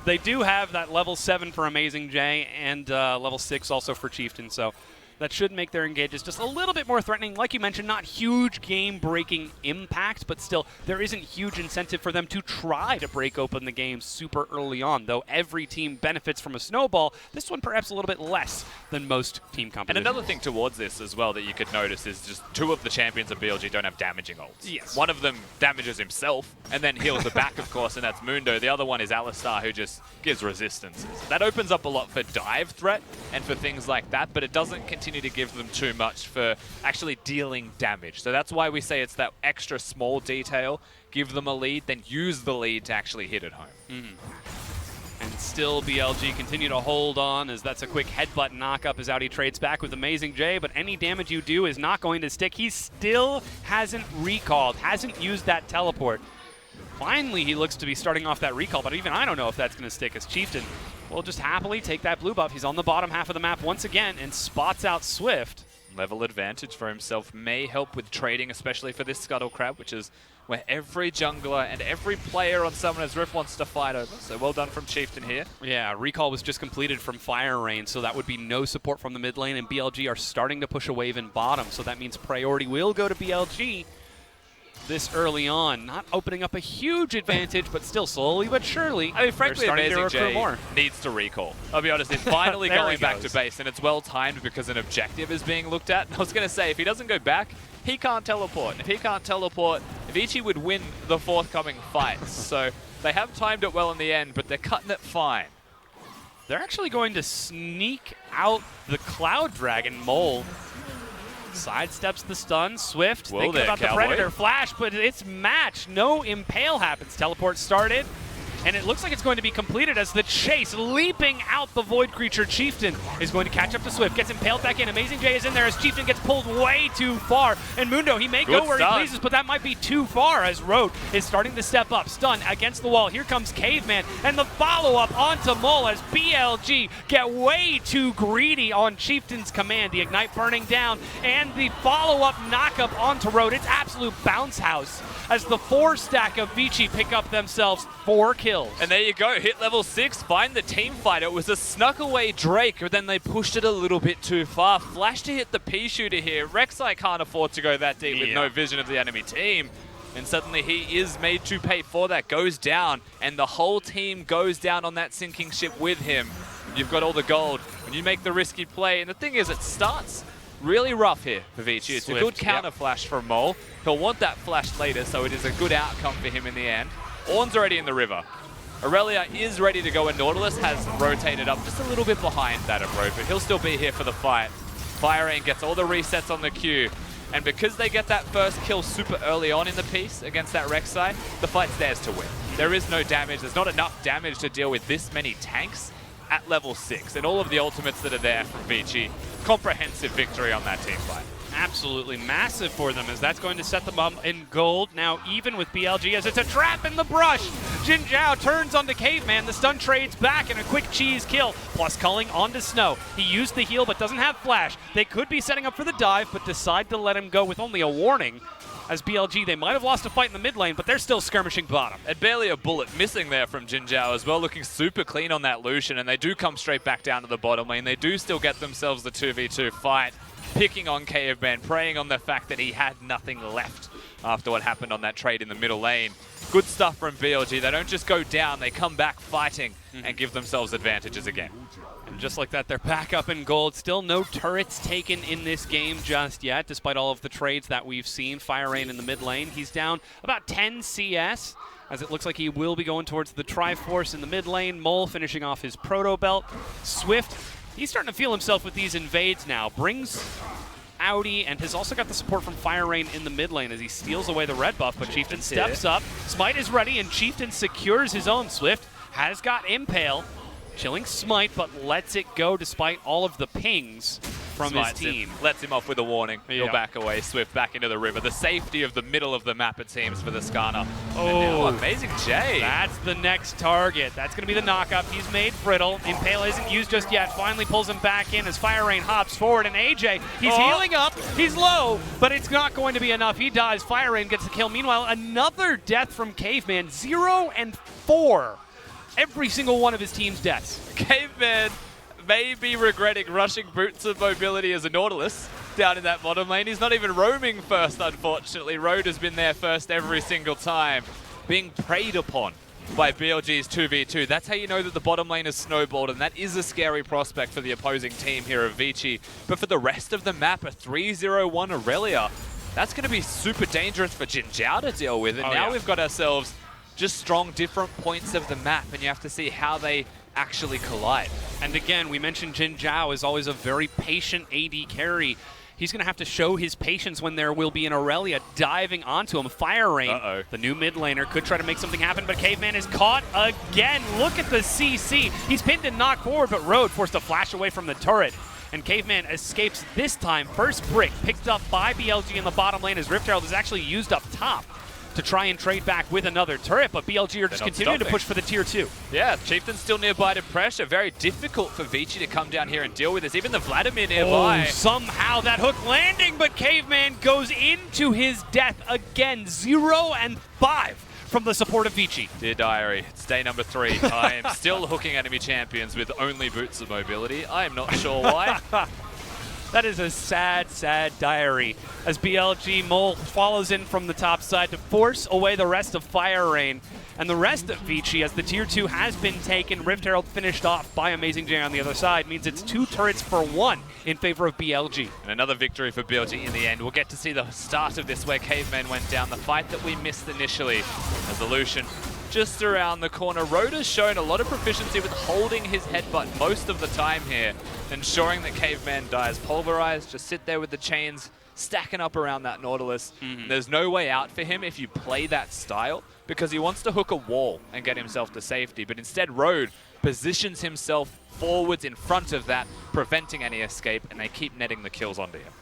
They do have that level 7 for Amazing J and level 6 also for Chieftain, so that should make their engages just a little bit more threatening. Like you mentioned, not huge game-breaking impact, but still, there isn't huge incentive for them to try to break open the game super early on, though every team benefits from a snowball. This one perhaps a little bit less than most team competition. And another thing towards this as well that you could notice is just 2 of the champions of BLG don't have damaging ults. Yes. One of them damages himself and then heals the back, of course, and that's Mundo. The other one is Alistar, who just gives resistances. That opens up a lot for dive threat and for things like that, but it doesn't continue to give them too much for actually dealing damage. So that's why we say it's that extra small detail. Give them a lead, then use the lead to actually hit it home. And still BLG continue to hold on, as that's a quick headbutt knock-up as Audi trades back with Amazing J, but any damage you do is not going to stick. He still hasn't recalled, hasn't used that teleport. Finally, he looks to be starting off that recall, but even I don't know if that's going to stick, as Chieftain will just happily take that blue buff. He's on the bottom half of the map once again and spots out Swift. Level advantage for himself may help with trading, especially for this Scuttle Crab, which is where every jungler and every player on Summoner's Rift wants to fight over. So well done from Chieftain here. Yeah, recall was just completed from Fire Rain, so that would be no support from the mid lane, and BLG are starting to push a wave in bottom, so that means priority will go to BLG. this early on. Not opening up a huge advantage, but still slowly but surely. I mean, frankly, they're starting to Amazing recruit J more. needs to recall. I'll be honest, it's finally There going he back to goes. base, and it's well timed because an objective is being looked at. And I was going to say, if he doesn't go back, he can't teleport. And if he can't teleport, Vici would win the forthcoming fights. So they have timed it well in the end, but they're cutting it fine. They're actually going to sneak out the Cloud Dragon. Mole sidesteps the stun. Swift Whoa thinking there, about the Cowboy. Predator flash, but it's matched. No impale happens. Teleport started. And it looks like it's going to be completed as the chase, leaping out the Void Creature. Chieftain is going to catch up to Swift, gets impaled back in. Amazing J is in there as Chieftain gets pulled way too far. And Mundo, he may go Good where stun. he pleases, but that might be too far as Road is starting to step up. Stun against the wall. Here comes Caveman, and the follow-up onto Mole as BLG get way too greedy on Chieftain's command. The Ignite burning down, and the follow-up knock-up onto Road. It's absolute bounce house as the 4-stack of Vici pick up themselves 4 kills. And there you go, hit level 6, find the team fight. It was a snuck away Drake, but then they pushed it a little bit too far. Flash to hit the P shooter here. Rek'Sai can't afford to go that deep with no vision of the enemy team. And suddenly he is made to pay for that, goes down, and the whole team goes down on that sinking ship with him. You've got all the gold when you make the risky play. And the thing is, it starts really rough here for Vici. It's Swift, a good counter flash from Mole. He'll want that flash later, so it is a good outcome for him in the end. Ornn's already in the river. Aurelia is ready to go, and Nautilus has rotated up just a little bit behind that of Road, but he'll still be here for the fight. FLICKR gets all the resets on the queue, and because they get that first kill super early on in the piece against that Rek'Sai, the fight's theirs to win. There is no damage. There's not enough damage to deal with this many tanks at level 6, and all of the ultimates that are there from Vici. Comprehensive victory on that team fight. Absolutely massive for them, as that's going to set them up in gold. Now even with BLG, as it's a trap in the brush. Jin Zhao turns onto Caveman. The stun trades back and a quick cheese kill. Plus culling onto Snow. He used the heal but doesn't have flash. They could be setting up for the dive but decide to let him go with only a warning. As BLG, they might have lost a fight in the mid lane, but they're still skirmishing bottom. And barely a bullet missing there from Jin Zhao as well, looking super clean on that Lucian, and they do come straight back down to the bottom lane. They do still get themselves the 2v2 fight, picking on Caveman, preying on the fact that he had nothing left after what happened on that trade in the middle lane. Good stuff from BLG. They don't just go down, they come back fighting and give themselves advantages again. And just like that, they're back up in gold. Still no turrets taken in this game just yet, despite all of the trades that we've seen. FLICKR in the mid lane. He's down about 10 CS, as it looks like he will be going towards the Triforce in the mid lane. Mole finishing off his Proto Belt. Swift, he's starting to feel himself with these invades now. Brings Audi and has also got the support from FLICKR in the mid lane as he steals away the red buff, but Chieftain steps up. Smite is ready, and Chieftain secures his own. Swift has got Impale. Chilling Smite, but lets it go despite all of the pings from Smites his team. him, lets him off with a warning. He'll Yeah. back away. Swift back into the river. The safety of the middle of the map, it seems, for the Skarner. Oh. And now Amazing J. That's the next target. That's going to be the knockup. He's made brittle. Impale isn't used just yet. Finally pulls him back in as FLICKR hops forward. And AJ, he's healing up. He's low, but it's not going to be enough. He dies. FLICKR gets the kill. Meanwhile, another death from Caveman. 0 and 4. Every single one of his team's deaths. Caveman may be regretting rushing Boots of Mobility as a Nautilus down in that bottom lane. He's not even roaming first, unfortunately. Road has been there first every single time, being preyed upon by BLG's 2v2. That's how you know that the bottom lane is snowballed, and that is a scary prospect for the opposing team here of Vici. But for the rest of the map, a 3-0-1 Aurelia, that's going to be super dangerous for Jin Zhao to deal with. And now we've got ourselves just strong different points of the map, and you have to see how they actually collide. And again, we mentioned Jin Zhao is always a very patient AD carry. He's going to have to show his patience when there will be an Aurelia diving onto him. FLICKR, the new mid laner, could try to make something happen, but Caveman is caught again. Look at the CC. He's pinned and knocked forward, but Road forced to flash away from the turret. And Caveman escapes this time. First brick picked up by BLG in the bottom lane as Rift Herald is actually used up top to try and trade back with another turret, but BLG are just continuing to push for the tier 2. Yeah, Chieftain's still nearby to pressure. Very difficult for Vici to come down here and deal with this. Even the Vladimir nearby. Oh, somehow that hook landing, but Caveman goes into his death again. 0 and 5 from the support of Vici. Dear Diary, it's day number 3. I am still hooking enemy champions with only Boots of Mobility. I am not sure why. That is a sad, sad diary. As BLG Mole follows in from the top side to force away the rest of Fire Rain. And the rest of Vici, as the Tier 2 has been taken, Rift Herald finished off by Amazing J on the other side, means it's 2 turrets for 1 in favor of BLG. And another victory for BLG in the end. We'll get to see the start of this where Caveman went down, the fight that we missed initially as the Lucian just around the corner. Road has shown a lot of proficiency with holding his headbutt most of the time here, ensuring that Caveman dies pulverized, just sit there with the chains stacking up around that Nautilus. There's no way out for him if you play that style, because he wants to hook a wall and get himself to safety, but instead Road positions himself forwards in front of that, preventing any escape, and they keep netting the kills onto him.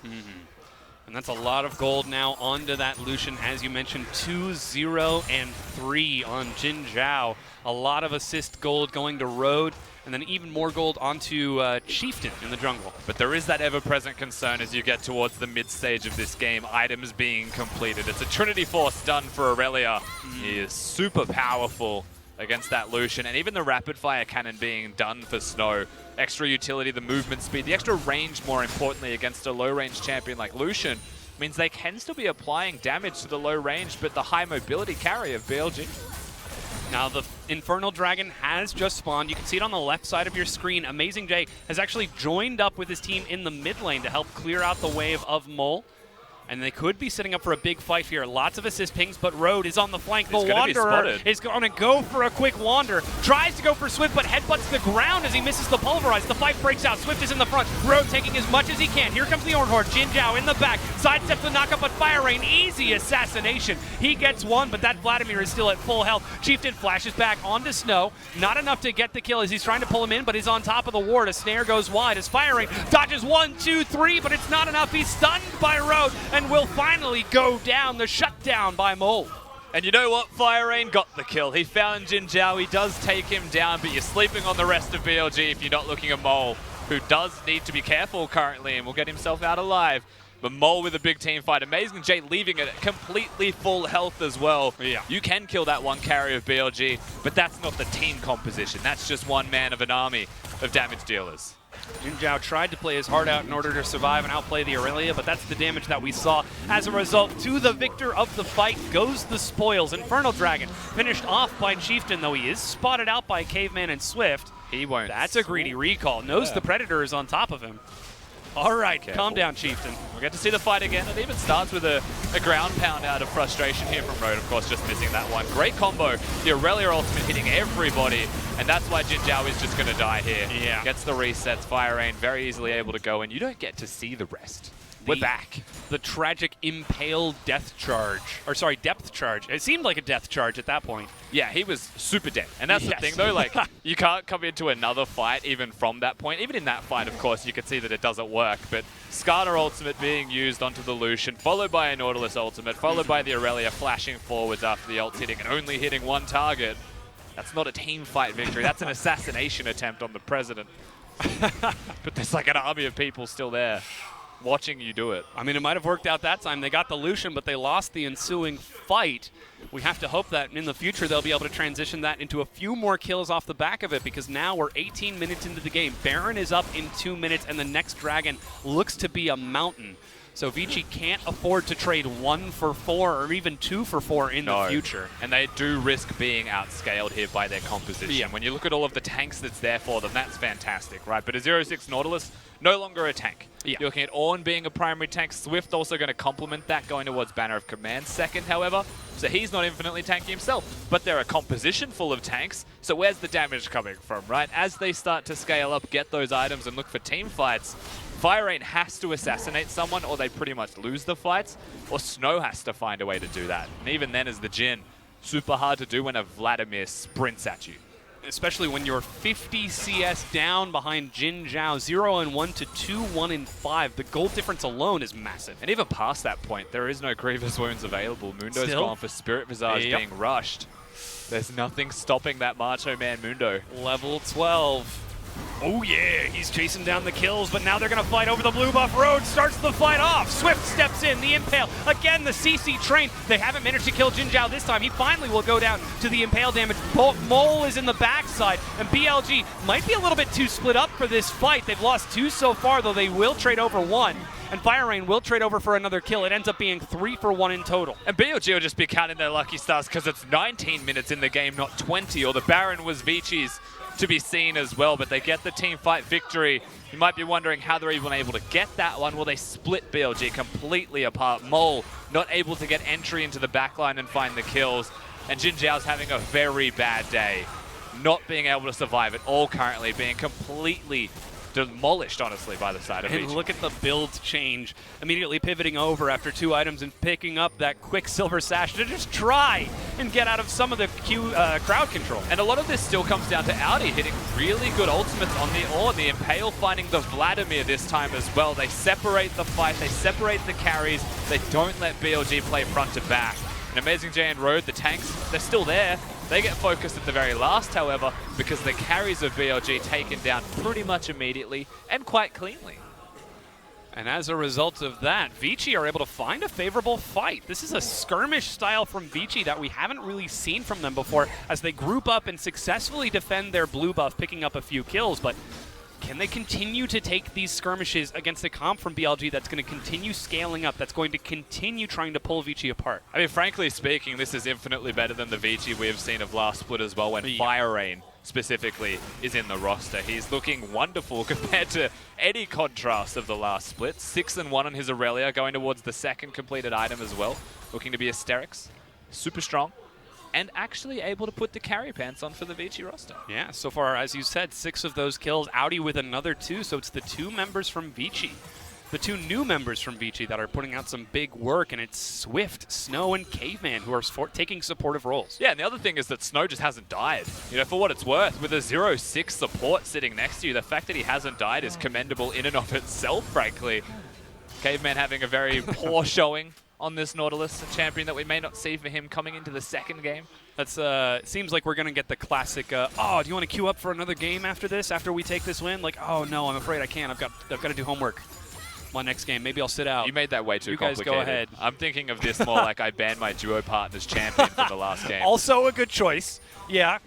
And that's a lot of gold now onto that Lucian, as you mentioned, 2, 0, and 3 on Jin Zhao. A lot of assist gold going to Road, and then even more gold onto Chieftain in the jungle. But there is that ever-present concern as you get towards the mid-stage of this game, items being completed. It's a Trinity Force done for Aurelia. He is super powerful against that Lucian, and even the rapid-fire cannon being done for Snow. Extra utility, the movement speed, the extra range, more importantly, against a low-range champion like Lucian, means they can still be applying damage to the low range, but the high mobility carry of BLG. Now the Infernal Dragon has just spawned. You can see it on the left side of your screen. Amazing J has actually joined up with his team in the mid lane to help clear out the wave of Mole. And they could be setting up for a big fight here. Lots of assist pings, but Road is on the flank. The Wanderer is going to go for a quick wander. Tries to go for Swift, but headbutts the ground as he misses the pulverize. The fight breaks out. Swift is in the front. Road taking as much as he can. Here comes the Orn Horde. Jin Zhao in the back. Sidesteps the knockup, but Fire Rain, easy assassination. He gets one, but that Vladimir is still at full health. Chieftain flashes back onto Snow. Not enough to get the kill as he's trying to pull him in, but he's on top of the ward. A snare goes wide as Fire Rain dodges 1, 2, 3, but it's not enough. He's stunned by Road and will finally go down. The shutdown by Mole. And you know what? Fire Rain got the kill. He found Jin Zhao. He does take him down, but you're sleeping on the rest of BLG if you're not looking at Mole, who does need to be careful currently and will get himself out alive. But Mole with a big team fight. Amazing J leaving it at completely full health as well. Yeah. You can kill that one carry of BLG, but that's not the team composition. That's just one man of an army of damage dealers. Jin Zhao tried to play his heart out in order to survive and outplay the Aurelia, but that's the damage that we saw. As a result, to the victor of the fight goes the spoils. Infernal Dragon finished off by Chieftain, though he is spotted out by Caveman and Swift. He won't. That's a greedy recall. Knows the Predator is on top of him. All right, calm down, Chieftain. We'll get to see the fight again. It even starts with a ground pound out of frustration here from Road, of course, just missing that one. Great combo. The Aurelia ultimate hitting everybody, and that's why Jin Zhao is just going to die here. Yeah. Gets the resets. Fire Rain very easily able to go, and you don't get to see the rest. We're back. The tragic impale death charge. Or sorry, depth charge. It seemed like a death charge at that point. Yeah, he was super dead. And that's the thing, though. Like, you can't come into another fight even from that point. Even in that fight, of course, you can see that it doesn't work. But Skarner ultimate being used onto the Lucian, followed by a Nautilus ultimate, followed by the Aurelia flashing forwards after the ult hitting and only hitting one target. That's not a team fight victory. That's an assassination attempt on the President. But there's like an army of people still there watching you do it. I mean, it might have worked out that time. They got the Lucian, but they lost the ensuing fight. We have to hope that in the future they'll be able to transition that into a few more kills off the back of it, because now we're 18 minutes into the game. Baron is up in 2 minutes, and the next dragon looks to be a mountain. So Vici can't afford to trade 1 for 4 or even 2 for 4 in the future. And they do risk being outscaled here by their composition. Yeah. When you look at all of the tanks that's there for them, that's fantastic, right? But a 0-6 Nautilus, no longer a tank. Yeah. You're looking at Ornn being a primary tank. Swift also going to complement that, going towards Banner of Command second, however. So he's not infinitely tanky himself. But they're a composition full of tanks, so where's the damage coming from, right? As they start to scale up, get those items, and look for team fights, Fire Rain has to assassinate someone or they pretty much lose the fights, or Snow has to find a way to do that. And even then as the Jin, super hard to do when a Vladimir sprints at you. Especially when you're 50 CS down behind Jin Zhao, 0-1 to 2-1-5. The gold difference alone is massive. And even past that point, there is no Grievous Wounds available. Mundo's gone for Spirit Visage being rushed. There's nothing stopping that Macho Man Mundo. Level 12. Oh yeah, he's chasing down the kills, but now they're going to fight over the blue buff. Road starts the fight off. Swift steps in, the Impale. Again, the CC train. They haven't managed to kill Jin Zhao this time. He finally will go down to the Impale damage. Mole is in the backside, and BLG might be a little bit too split up for this fight. They've lost 2 so far, though they will trade over 1. And FLICKR will trade over for another kill. It ends up being 3 for 1 in total. And BLG will just be counting their lucky stars because it's 19 minutes in the game, not 20, or the Baron was Vici's to be seen as well, but they get the team fight victory. You might be wondering how they're even able to get that one. Well, they split BLG completely apart. Mole not able to get entry into the backline and find the kills. And Jin Zhao's having a very bad day. Not being able to survive at all currently, being completely demolished, honestly, by the side of Vici. And look at the build change. Immediately pivoting over after 2 items and picking up that Quicksilver Sash to just try and get out of some of the crowd control. And a lot of this still comes down to Audi hitting really good ultimates on the Ornn. The Impale finding the Vladimir this time as well. They separate the fight, they separate the carries, they don't let BLG play front to back. And Amazing J and Road, the tanks, they're still there. They get focused at the very last, however, because the carries of BLG taken down pretty much immediately and quite cleanly. And as a result of that, Vici are able to find a favorable fight. This is a skirmish style from Vici that we haven't really seen from them before, as they group up and successfully defend their blue buff, picking up a few kills. But can they continue to take these skirmishes against a comp from BLG that's going to continue scaling up, that's going to continue trying to pull Vici apart? I mean, frankly speaking, this is infinitely better than the Vici we have seen of last split as well, when FLICKR specifically is in the roster. He's looking wonderful compared to any contrast of the last split. 6-1 on his Aurelia, going towards the second completed item as well. Looking to be Asterix. Super strong. And actually able to put the carry pants on for the Vici roster. Yeah, so far, as you said, 6 of those kills. Audi with another 2, so it's the 2 members from Vici. The 2 new members from Vici that are putting out some big work, and it's Swift, Snow, and Caveman who are taking supportive roles. Yeah, and the other thing is that Snow just hasn't died. You know, for what it's worth, with a 0-6 support sitting next to you, the fact that he hasn't died is commendable in and of itself, frankly. Caveman having a very poor showing on this Nautilus, a champion that we may not see for him coming into the second game. That's seems like we're going to get the classic, oh, do you want to queue up for another game after this, after we take this win? Like, oh, no, I'm afraid I can't. I've got to do homework. My next game, maybe I'll sit out. You made that way too complicated. You guys go ahead. I'm thinking of this more like I banned my duo partner's champion for the last game. Also a good choice. Yeah.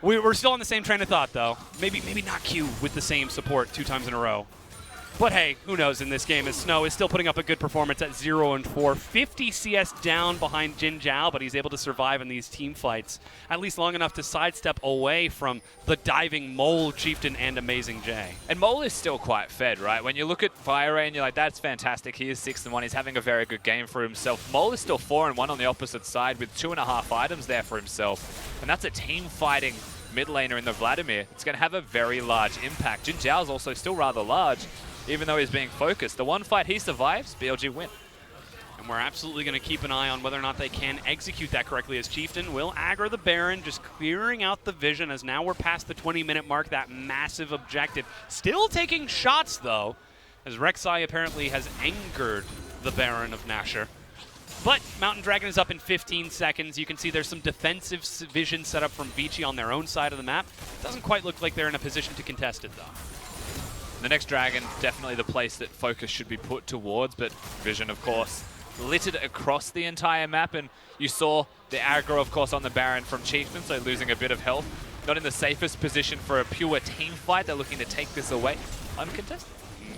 We're still on the same train of thought, though. Maybe not queue with the same support 2 times in a row. But hey, who knows in this game, as Snow is still putting up a good performance at 0-4. 50 CS down behind Jin Zhao, but he's able to survive in these team fights, at least long enough to sidestep away from the diving Mole, Chieftain, and Amazing J. And Mole is still quite fed, right? When you look at FLICKR and you're like, that's fantastic. He is 6-1. He's having a very good game for himself. Mole is still 4-1 on the opposite side with 2.5 items there for himself. And that's a team fighting mid laner in the Vladimir. It's going to have a very large impact. Jin Zhao is also still rather large, even though he's being focused. The one fight he survives, BLG win. And we're absolutely going to keep an eye on whether or not they can execute that correctly, as Chieftain will aggro the Baron, just clearing out the vision, as now we're past the 20-minute mark, that massive objective. Still taking shots, though, as Rek'Sai apparently has angered the Baron of Nashor. But Mountain Dragon is up in 15 seconds. You can see there's some defensive vision set up from Vici on their own side of the map. Doesn't quite look like they're in a position to contest it, though. The next Dragon, definitely the place that focus should be put towards, but Vision, of course, littered across the entire map, and you saw the aggro, of course, on the Baron from Chieftain, so losing a bit of health. Not in the safest position for a pure team fight. They're looking to take this away uncontested.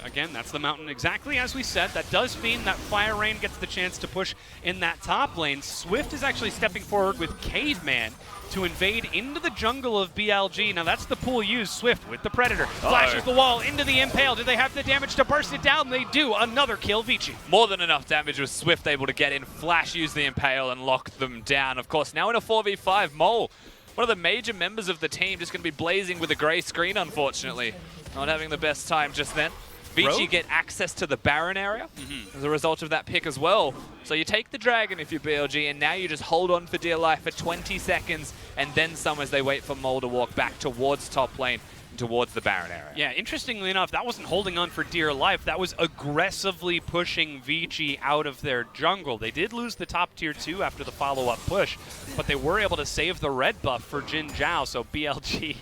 Again, that's the Mountain exactly as we said. That does mean that FLICKR gets the chance to push in that top lane. Swift is actually stepping forward with Caveman to invade into the jungle of BLG. Now that's the pool used. Swift with the Predator. Flashes the wall into the Impale. Do they have the damage to burst it down? They do. Another kill, Vici. More than enough damage with Swift able to get in. Flash used the Impale and lock them down. Of course, now in a 4v5, Mole, one of the major members of the team, just going to be blazing with a grey screen, unfortunately. Not having the best time just then. Vici get access to the Baron area as a result of that pick as well. So you take the Dragon if you're BLG, and now you just hold on for dear life for 20 seconds, and then some as they wait for Mole to walk back towards top lane, towards the Baron area. Yeah, interestingly enough, that wasn't holding on for dear life. That was aggressively pushing Vici out of their jungle. They did lose the top tier 2 after the follow-up push, but they were able to save the red buff for Jin Zhao, so BLG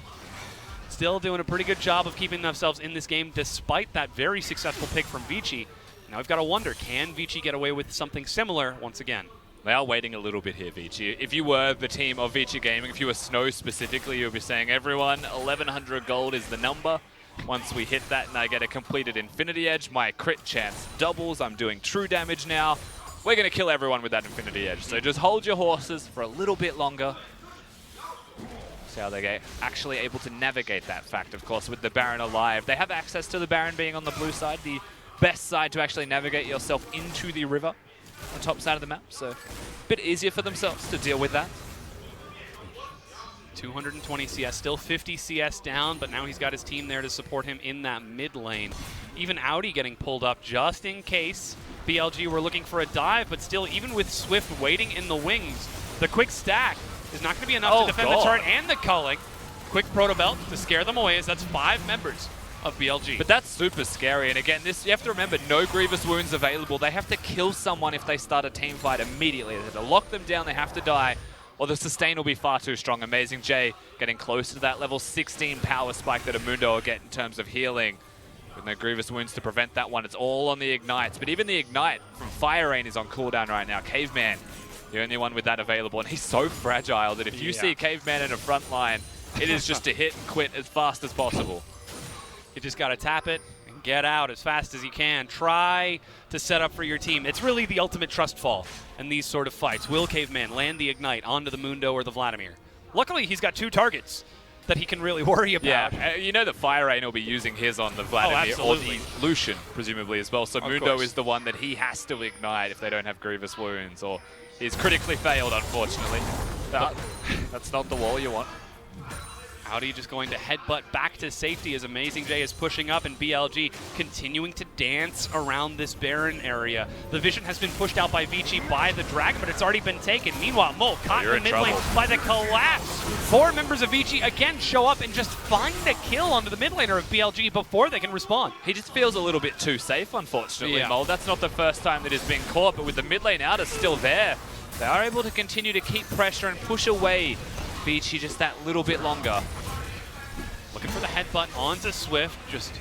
still doing a pretty good job of keeping themselves in this game despite that very successful pick from Vici. Now we've got to wonder, can Vici get away with something similar once again? They are waiting a little bit here, Vici. If you were the team of Vici Gaming, if you were Snow specifically, you'll be saying, everyone, 1100 gold is the number. Once we hit that and I get a completed Infinity Edge, my crit chance doubles. I'm doing true damage now. We're going to kill everyone with that Infinity Edge. So just hold your horses for a little bit longer. See how they get actually able to navigate that fact, of course, with the Baron alive. They have access to the Baron being on the blue side, the best side to actually navigate yourself into the river. On the top side of the map, so a bit easier for themselves to deal with that. 220 CS, still 50 CS down, but now he's got his team there to support him in that mid lane. Even Audi getting pulled up just in case BLG were looking for a dive, but still, even with Swift waiting in the wings, the quick stack is not going to be enough to defend the turret and the culling. Quick proto belt to scare them away, as that's 5 members of BLG. But that's super scary, and again, this you have to remember, no grievous wounds available. They have to kill someone if they start a team fight immediately. They have to lock them down, they have to die, or the sustain will be far too strong. Amazing J getting close to that level 16 power spike that Amundo will get in terms of healing. With no grievous wounds to prevent that one, it's all on the ignites. But even the ignite from Fire Rain is on cooldown right now. Caveman, the only one with that available, and he's so fragile that if you see Caveman in a front line, it is just to hit and quit as fast as possible. You just got to tap it and get out as fast as you can. Try to set up for your team. It's really the ultimate trust fall in these sort of fights. Will Caveman land the Ignite onto the Mundo or the Vladimir? Luckily, he's got 2 targets that he can really worry about. Yeah, you know that Fire Rain will be using his on the Vladimir or the Lucian, presumably, as well. So Mundo is the one that he has to ignite if they don't have grievous wounds, or he's critically failed, unfortunately. That's not the wall you want. Audi just going to headbutt back to safety as Amazing J is pushing up, and BLG continuing to dance around this Baron area. The vision has been pushed out by Vici by the Dragon, but it's already been taken. Meanwhile, Mole caught in the mid lane by the collapse. 4 members of Vici again show up and just find a kill onto the mid laner of BLG before they can respond. He just feels a little bit too safe, unfortunately, Mole. That's not the first time that he's been caught, but with the mid lane out is still there, they are able to continue to keep pressure and push away Vici just that little bit longer. Looking for the headbutt onto Swift, just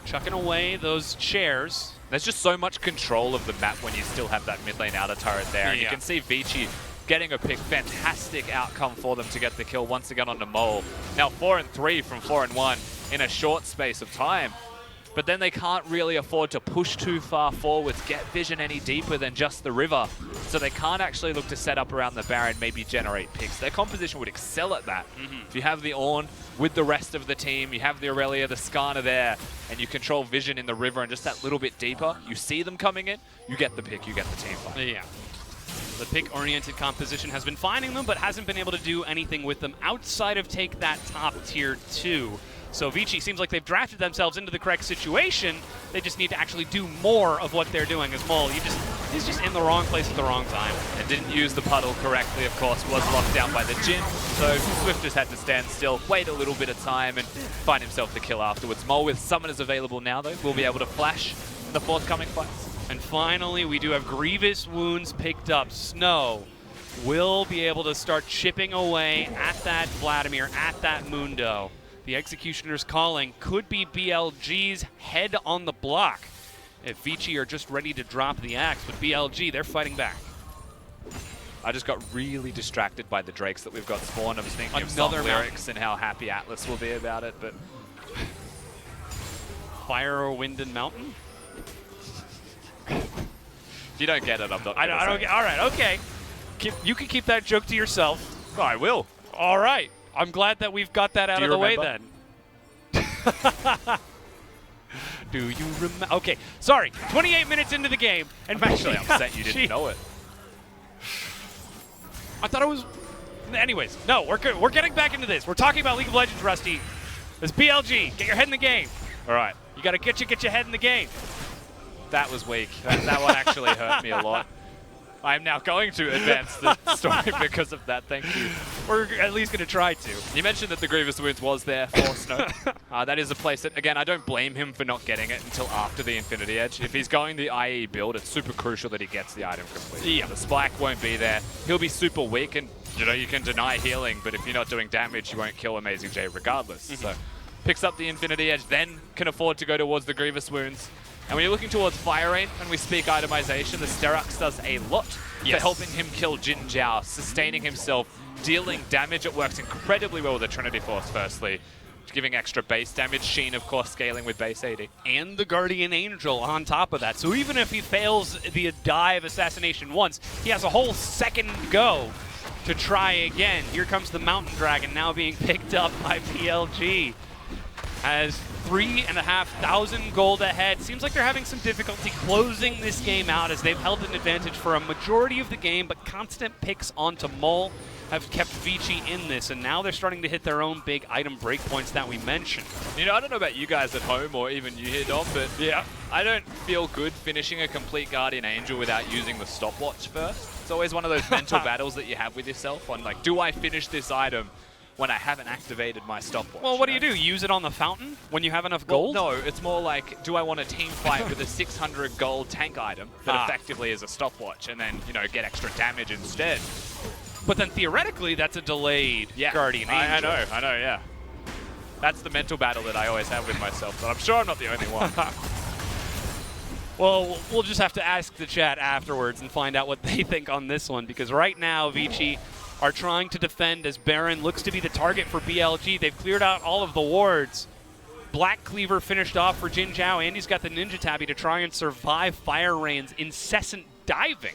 chucking away those chairs. There's just so much control of the map when you still have that mid lane outer turret there. And you can see Vici getting a pick. Fantastic outcome for them to get the kill once again on the Mole. Now 4 and 3 from 4 and 1 in a short space of time. But then they can't really afford to push too far forwards, get vision any deeper than just the river. So they can't actually look to set up around the Baron, maybe generate picks. Their composition would excel at that. If you have the Ornn with the rest of the team, you have the Aurelia, the Skarner there, and you control vision in the river and just that little bit deeper, you see them coming in, you get the pick, you get the team fight. Yeah. The pick-oriented composition has been finding them, but hasn't been able to do anything with them outside of take that top tier 2. So Vici seems like they've drafted themselves into the correct situation. They just need to actually do more of what they're doing as Mole. He's just in the wrong place at the wrong time. And didn't use the puddle correctly, of course, was locked down by the Jhin. So Swift just had to stand still, wait a little bit of time, and find himself the kill afterwards. Mole with summoners available now, though, will be able to flash in the forthcoming fights. And finally, we do have grievous wounds picked up. Snow will be able to start chipping away at that Vladimir, at that Mundo. The Executioner's calling could be BLG's head on the block if Vici are just ready to drop the axe, but BLG, they're fighting back. I just got really distracted by the Drakes that we've got spawned. I was thinking of some lyrics and how happy Atlas will be about it, but... Fire, Wind, and Mountain? If you don't get it, I'm not gonna say it. All right, okay. You can keep that joke to yourself. Oh, I will. All right. I'm glad that we've got that out of the way then. Do you remember? Okay, sorry. 28 minutes into the game, and I'm actually upset you didn't know it. I thought it was. Anyways, no, we're good. We're getting back into this. We're talking about League of Legends, Rusty. It's BLG. Get your head in the game. All right. You got to get your head in the game. That was weak. That one actually hurt me a lot. I'm now going to advance the story because of that. Thank you. We're at least going to try to. You mentioned that the Grievous Wounds was there for Snow. That is a place that, again, I don't blame him for not getting it until after the Infinity Edge. If he's going the IE build, it's super crucial that he gets the item complete. Yeah. The spike won't be there. He'll be super weak, and you can deny healing, but if you're not doing damage, you won't kill Amazing J regardless. So picks up the Infinity Edge, then can afford to go towards the Grievous Wounds. And when you're looking towards Fire Rain, when we speak itemization, the Sterux does a lot for helping him kill Jin Zhao, sustaining himself, dealing damage. It works incredibly well with the Trinity Force, firstly, giving extra base damage. Sheen, of course, scaling with base 80. And the Guardian Angel on top of that. So even if he fails the dive assassination once, he has a whole second go to try again. Here comes the Mountain Dragon now being picked up by BLG. Has 3,500 gold ahead. Seems like they're having some difficulty closing this game out as they've held an advantage for a majority of the game, but constant picks onto Mole have kept Vici in this, and now they're starting to hit their own big item breakpoints that we mentioned. You know, I don't know about you guys at home or even you here, Dom, but Yeah. I don't feel good finishing a complete Guardian Angel without using the stopwatch first. It's always one of those mental battles that you have with yourself on, like, do I finish this item when I haven't activated my stopwatch? Well, what do you do? Use it on the fountain when you have enough gold? Well, no, it's more like, do I want a team fight with a 600 gold tank item that effectively is a stopwatch and then, you know, get extra damage instead? But then theoretically, that's a delayed Guardian Angel. I know, yeah. That's the mental battle that I always have with myself, but I'm sure I'm not the only one. Well, we'll just have to ask the chat afterwards and find out what they think on this one, because right now, Vici are trying to defend as Baron looks to be the target for BLG. They've cleared out all of the wards. Black Cleaver finished off for Jin Zhao. Andy's got the Ninja Tabby to try and survive Fire Rain's incessant diving.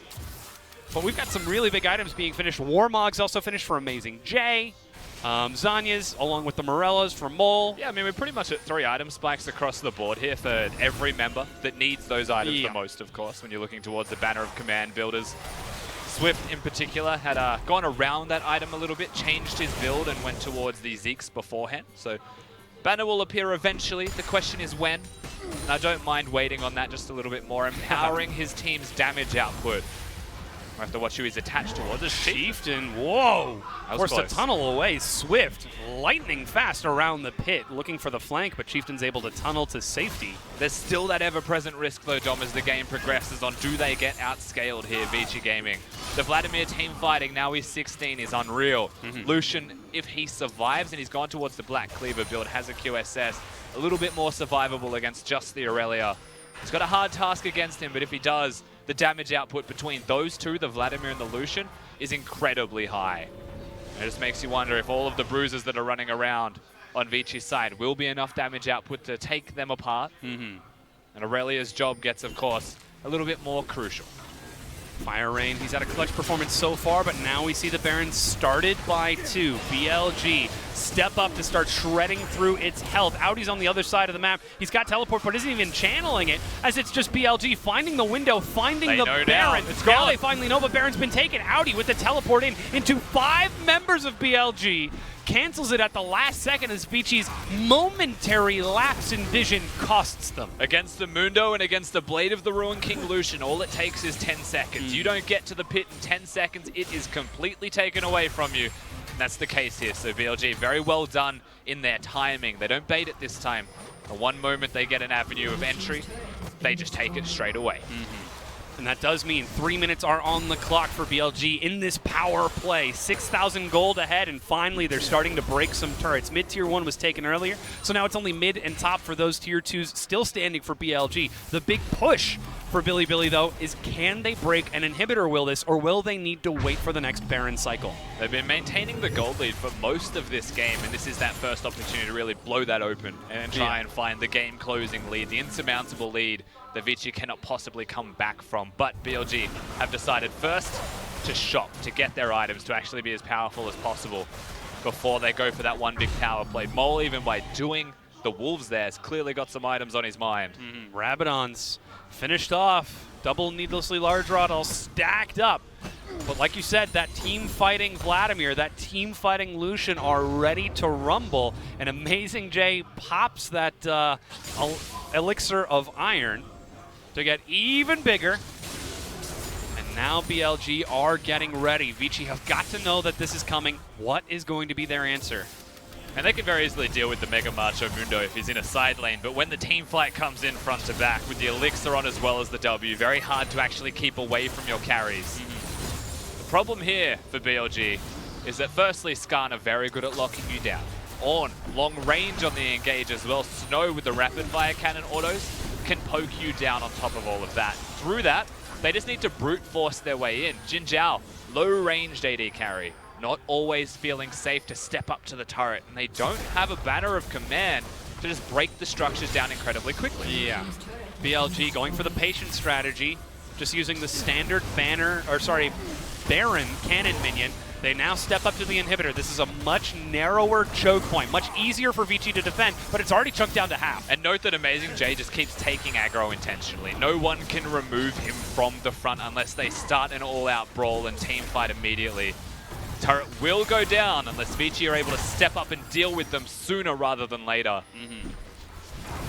But we've got some really big items being finished. Warmog's also finished for Amazing J. Zanya's, along with the Morellas for Mole. Yeah, I mean, we're pretty much at 3 item spikes across the board here for every member that needs those items the most, of course, when you're looking towards the Banner of Command builders. Swift, in particular, had gone around that item a little bit, changed his build, and went towards the Zeeks beforehand. So Banner will appear eventually. The question is when. And I don't mind waiting on that just a little bit more, empowering his team's damage output. I have to watch who he's attached towards. A Chieftain, whoa! Forced a close. tunnel away. Swift, lightning fast around the pit, looking for the flank, but Chieftain's able to tunnel to safety. There's still that ever-present risk, though, Dom, as the game progresses on do they get outscaled here, Vici Gaming. The Vladimir team fighting, now he's 16, is unreal. Lucian, if he survives, and he's gone towards the Black Cleaver build, has a QSS, a little bit more survivable against just the Aurelia. He's got a hard task against him, but if he does, the damage output between those two, the Vladimir and the Lucian, is incredibly high. It just makes you wonder if all of the bruises that are running around on Vici's side will be enough damage output to take them apart. And Aurelia's job gets, of course, a little bit more crucial. Fire Rain, he's had a clutch performance so far, but now we see the Baron started by 2. BLG step up to start shredding through its health. Audi's on the other side of the map. He's got teleport, but isn't even channeling it, as it's just BLG finding the window, finding the Baron. Now They finally know, but Baron's been taken. Audi with the teleport into 5 members of BLG. Cancels it at the last second as Vici's momentary lapse in vision costs them. Against the Mundo and against the Blade of the Ruined King Lucian, all it takes is 10 seconds. You don't get to the pit in 10 seconds, it is completely taken away from you. And that's the case here. So BLG, very well done in their timing. They don't bait it this time. The one moment they get an avenue of entry, they just take it straight away. And that does mean 3 minutes are on the clock for BLG in this power play. 6,000 gold ahead, and finally they're starting to break some turrets. Mid-tier 1 was taken earlier, so now it's only mid and top for those tier 2s still standing for BLG. The big push for Bilibili, though, is can they break an inhibitor will this, or will they need to wait for the next Baron cycle? They've been maintaining the gold lead for most of this game, and this is that first opportunity to really blow that open and try and find the game-closing lead, the insurmountable lead that Vici cannot possibly come back from. But BLG have decided first to shop, to get their items to actually be as powerful as possible before they go for that one big power play. Mole, even by doing the Wolves there, has clearly got some items on his mind. Rabadon's finished off. Double needlessly large rod all stacked up. But like you said, that team fighting Vladimir, that team fighting Lucian are ready to rumble. And Amazing J pops that elixir of iron to get even bigger. And now BLG are getting ready. Vici have got to know that this is coming. What is going to be their answer? And they can very easily deal with the Mega Macho Mundo if he's in a side lane, but when the team fight comes in front to back with the Elixir on as well as the W, very hard to actually keep away from your carries. The problem here for BLG is that firstly, Skarn are very good at locking you down. Ornn, long range on the engage as well. Snow with the rapid fire cannon autos. can poke you down on top of all of that. Through that, they just need to brute force their way in. Jin Zhao, low-ranged AD carry, not always feeling safe to step up to the turret, and they don't have a banner of command to just break the structures down incredibly quickly. Yeah. BLG going for the patient strategy, just using the standard Baron cannon minion. They now step up to the inhibitor. This is a much narrower choke point, much easier for Vici to defend, but it's already chunked down to half. And note that Amazing J just keeps taking aggro intentionally. No one can remove him from the front unless they start an all-out brawl and team fight immediately. Turret will go down unless Vici are able to step up and deal with them sooner rather than later.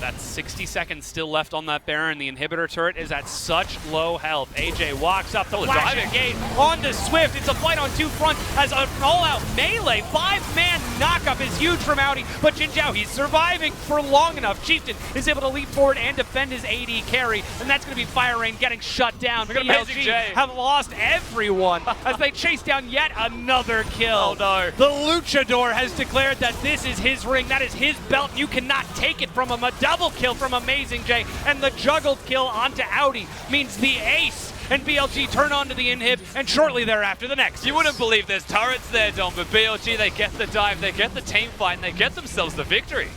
That's 60 seconds still left on that Baron. The inhibitor turret is at such low health. AJ walks up the flash engage onto Swift. It's a fight on two fronts as an all-out melee. 5-man knockup is huge from Audi, but Jin Zhao, he's surviving for long enough. Chieftain is able to leap forward and defend his AD carry, and that's going to be Fire Rain getting shut down. BLG have lost everyone as they chase down yet another kill. Oh no. The Luchador has declared that this is his ring, that is his belt, and you cannot take it from him. A double kill from Amazing J, and the juggled kill onto Audi means the ace and BLG turn on to the inhib, and shortly thereafter the next. You wouldn't believe there's turrets there, Dom, but BLG, they get the dive, they get the team fight, and they get themselves the victory.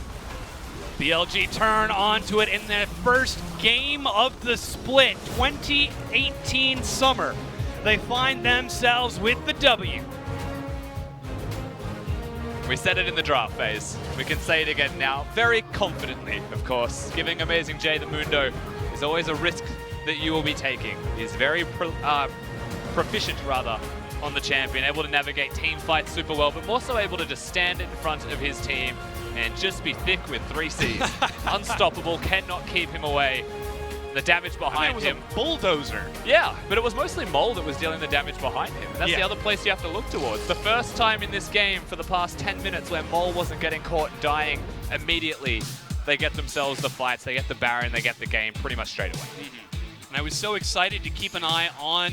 BLG turn onto it in their first game of the split, 2018 summer. They find themselves with the W. We said it in the draft phase. We can say it again now, very confidently, of course. Giving Amazing J the Mundo is always a risk that you will be taking. He's very proficient, rather, on the champion, able to navigate team fights super well, but more so able to just stand in front of his team and just be thick with 3 Cs. Unstoppable, cannot keep him away. The damage behind him. A bulldozer. Yeah, but it was mostly Mole that was dealing the damage behind him. That's the other place you have to look towards. The first time in this game for the past 10 minutes where Mole wasn't getting caught and dying immediately, they get themselves the fights, they get the Baron, they get the game pretty much straight away. And I was so excited to keep an eye on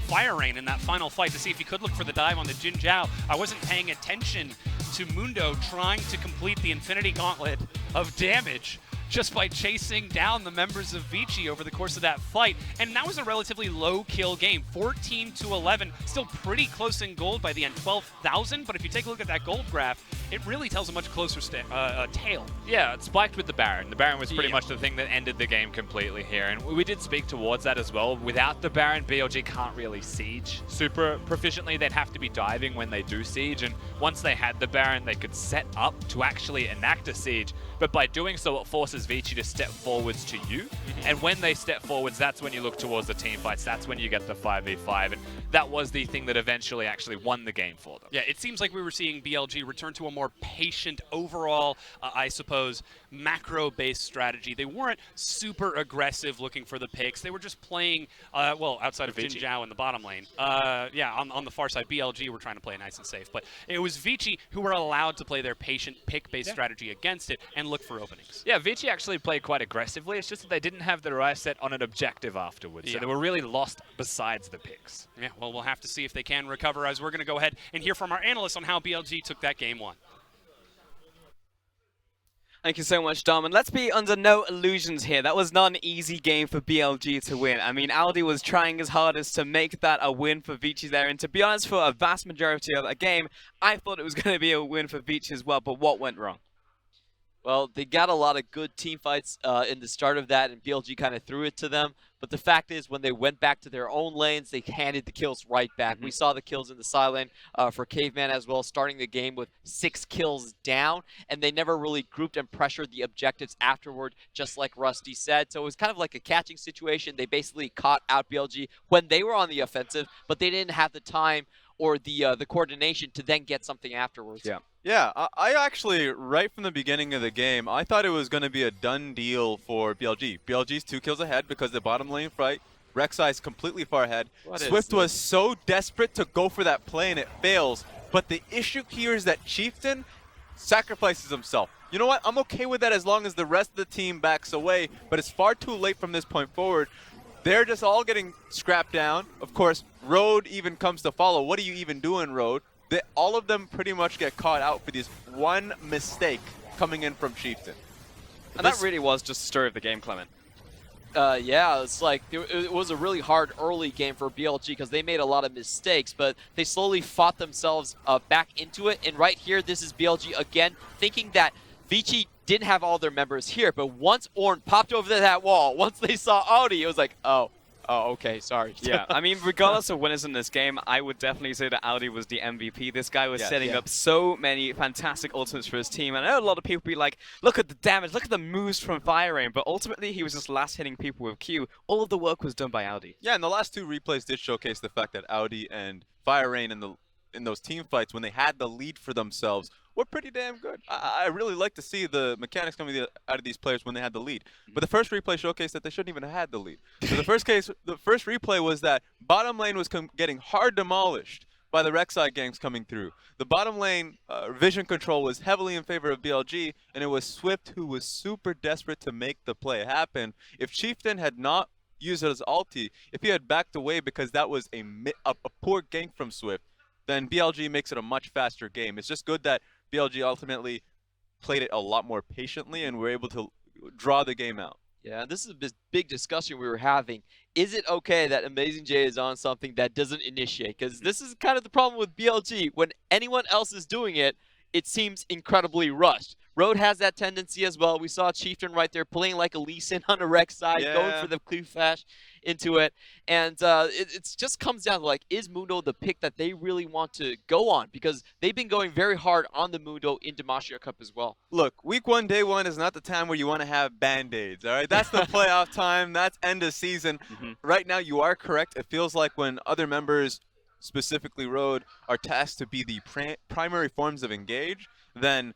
Fire Rain in that final fight to see if he could look for the dive on the Jin Zhao. I wasn't paying attention to Mundo trying to complete the Infinity Gauntlet of damage just by chasing down the members of Vici over the course of that fight. And that was a relatively low kill game, 14-11, still pretty close in gold by the end, 12,000. But if you take a look at that gold graph, it really tells a much closer tale. Yeah, it spiked with the Baron. The Baron was pretty much the thing that ended the game completely here. And we did speak towards that as well. Without the Baron, BLG can't really siege super proficiently. They'd have to be diving when they do siege. And once they had the Baron, they could set up to actually enact a siege. But by doing so, it forces Vici to step forwards to you. And when they step forwards, that's when you look towards the team fights. That's when you get the 5v5. And that was the thing that eventually actually won the game for them. Yeah, it seems like we were seeing BLG return to a more patient overall, I suppose, macro-based strategy. They weren't super aggressive looking for the picks. They were just playing, well, outside of Jin Zhao in the bottom lane. Yeah, on the far side, BLG were trying to play nice and safe. But it was Vici who were allowed to play their patient pick-based strategy against it and look for openings. Yeah, Vici actually played quite aggressively. It's just that they didn't have their eyes set on an objective afterwards. So they were really lost besides the picks. Yeah, well, we'll have to see if they can recover as we're going to go ahead and hear from our analysts on how BLG took that game one. Thank you so much, Dom. And let's be under no illusions here. That was not an easy game for BLG to win. I mean, Aldi was trying his hardest to make that a win for Vici there. And to be honest, for a vast majority of that game, I thought it was going to be a win for Vici as well. But what went wrong? Well, they got a lot of good team fights in the start of that, and BLG kind of threw it to them. But the fact is, when they went back to their own lanes, they handed the kills right back. We saw the kills in the side lane for Caveman as well, starting the game with 6 kills down, and they never really grouped and pressured the objectives afterward, just like Rusty said. So it was kind of like a catching situation. They basically caught out BLG when they were on the offensive, but they didn't have the time or the coordination to then get something afterwards. Yeah, I actually, right from the beginning of the game, I thought it was going to be a done deal for BLG. BLG's 2 kills ahead because the bottom lane fight, Rek'Sai's completely far ahead. Swift was so desperate to go for that play and it fails. But the issue here is that Chieftain sacrifices himself. You know what? I'm okay with that as long as the rest of the team backs away, but it's far too late from this point forward. They're just all getting scrapped down. Of course, Road even comes to follow. What are you even doing, Road? All of them pretty much get caught out for this one mistake coming in from Chieftain. And that really was just the story of the game, Clement. Yeah, it's like it was a really hard early game for BLG because they made a lot of mistakes, but they slowly fought themselves back into it. And right here, this is BLG again, thinking that Vici didn't have all their members here, but once Ornn popped over that wall, once they saw Audi, it was like, oh, okay, sorry. Yeah, I mean, regardless of winners in this game, I would definitely say that Audi was the MVP. This guy was setting up so many fantastic ultimates for his team. And I know a lot of people be like, look at the damage, look at the moves from FireRain, but ultimately he was just last hitting people with Q. All of the work was done by Audi. Yeah, and the last two replays did showcase the fact that Audi and FireRain in those team fights, when they had the lead for themselves, were pretty damn good. I really like to see the mechanics coming out of these players when they had the lead. But the first replay showcased that they shouldn't even have had the lead. So the first replay was that bottom lane was getting hard demolished by the Rek'Sai gangs coming through. The bottom lane vision control was heavily in favor of BLG, and it was Swift who was super desperate to make the play happen. If Chieftain had not used his ulti, if he had backed away because that was a poor gank from Swift, then BLG makes it a much faster game. It's just good that BLG ultimately played it a lot more patiently and were able to draw the game out. Yeah, this is a big discussion we were having. Is it okay that Amazing J is on something that doesn't initiate? Because this is kind of the problem with BLG. When anyone else is doing it, it seems incredibly rushed. Road has that tendency as well. We saw Chieftain right there playing like a Lee Sin on the Rex side, going for the Q flash into it. And it just comes down to, like, is Mundo the pick that they really want to go on? Because they've been going very hard on the Mundo in Demacia Cup as well. Look, week 1, day 1 is not the time where you want to have Band-Aids, all right? That's the playoff time. That's end of season. Right now, you are correct. It feels like when other members, specifically Road, are tasked to be the primary forms of engage, then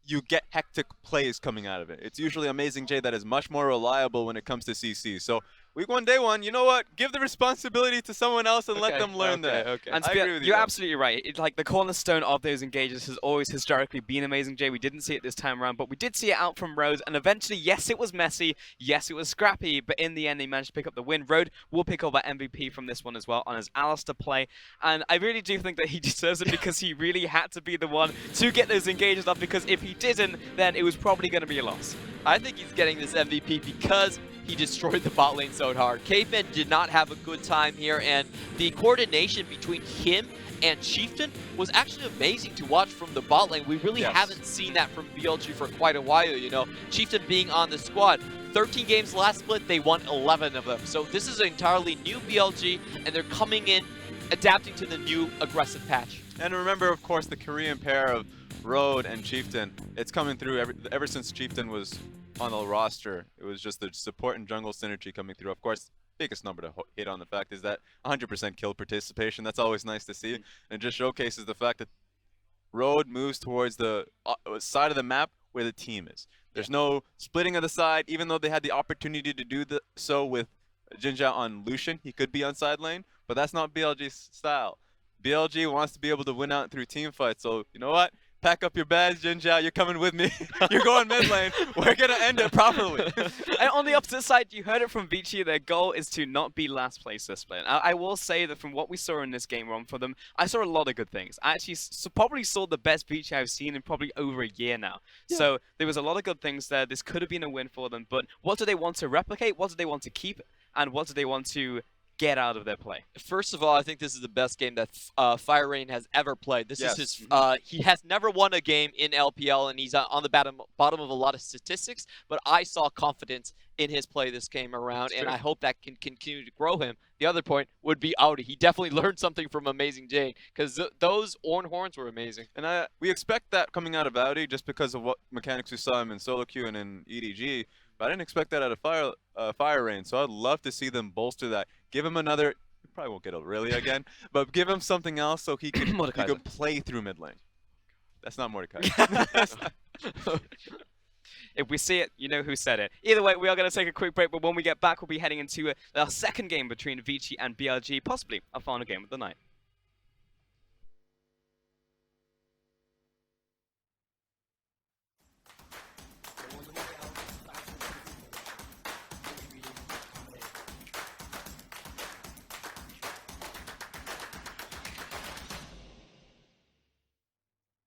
you get hectic plays coming out of it. It's usually Amazing J that is much more reliable when it comes to CC. So week 1, day 1, you know what? Give the responsibility to someone else and let them learn that. And I agree with you. You're absolutely right. It's like the cornerstone of those engages has always historically been Amazing J. We didn't see it this time around, but we did see it out from Rhodes. And eventually, yes, it was messy. Yes, it was scrappy. But in the end, they managed to pick up the win. Road will pick up that MVP from this one as well on his Alistair play. And I really do think that he deserves it because he really had to be the one to get those engages up, because if he didn't, then it was probably going to be a loss. I think he's getting this MVP because he destroyed the bot lane so hard. Caveman did not have a good time here, and the coordination between him and Chieftain was actually amazing to watch from the bot lane. We really haven't seen that from BLG for quite a while, you know. Chieftain being on the squad. 13 games last split, they won 11 of them. So this is an entirely new BLG, and they're coming in, adapting to the new aggressive patch. And remember, of course, the Korean pair of Road and Chieftain. It's coming through ever since Chieftain was on the roster. It was just the support and jungle synergy coming through. Of course, biggest number to hit on the fact is that 100% kill participation. That's always nice to see. And it just showcases the fact that Road moves towards the side of the map where the team is. There's no splitting of the side, even though they had the opportunity to do so with Jinja on Lucian. He could be on side lane, but that's not BLG's style. BLG wants to be able to win out through team fights. So, you know what? Pack up your bags, Jinja. You're coming with me. You're going mid lane. We're going to end it properly. And on the opposite side, you heard it from Vici. Their goal is to not be last place this split. I will say that from what we saw in this game run for them, I saw a lot of good things. I actually probably saw the best Vici I've seen in probably over a year now. Yeah. So there was a lot of good things there. This could have been a win for them. But what do they want to replicate? What do they want to keep? And what do they want to get out of their play? First of all, I think this is the best game that FireRain has ever played. This is his. He has never won a game in LPL, and he's on the bottom of a lot of statistics. But I saw confidence in his play this game around, and I hope that can continue to grow him. The other point would be Audi. He definitely learned something from Amazing J, because those Ornn horns were amazing. And we expect that coming out of Audi just because of what mechanics we saw him in solo queue and in EDG. But I didn't expect that out of FireRain, so I'd love to see them bolster that. Give him another. He probably won't get Aurelia again, but give him something else so he can play through mid lane. That's not Mordecai. If we see it, you know who said it. Either way, we are going to take a quick break, but when we get back, we'll be heading into our second game between Vici and BLG, possibly our final game of the night.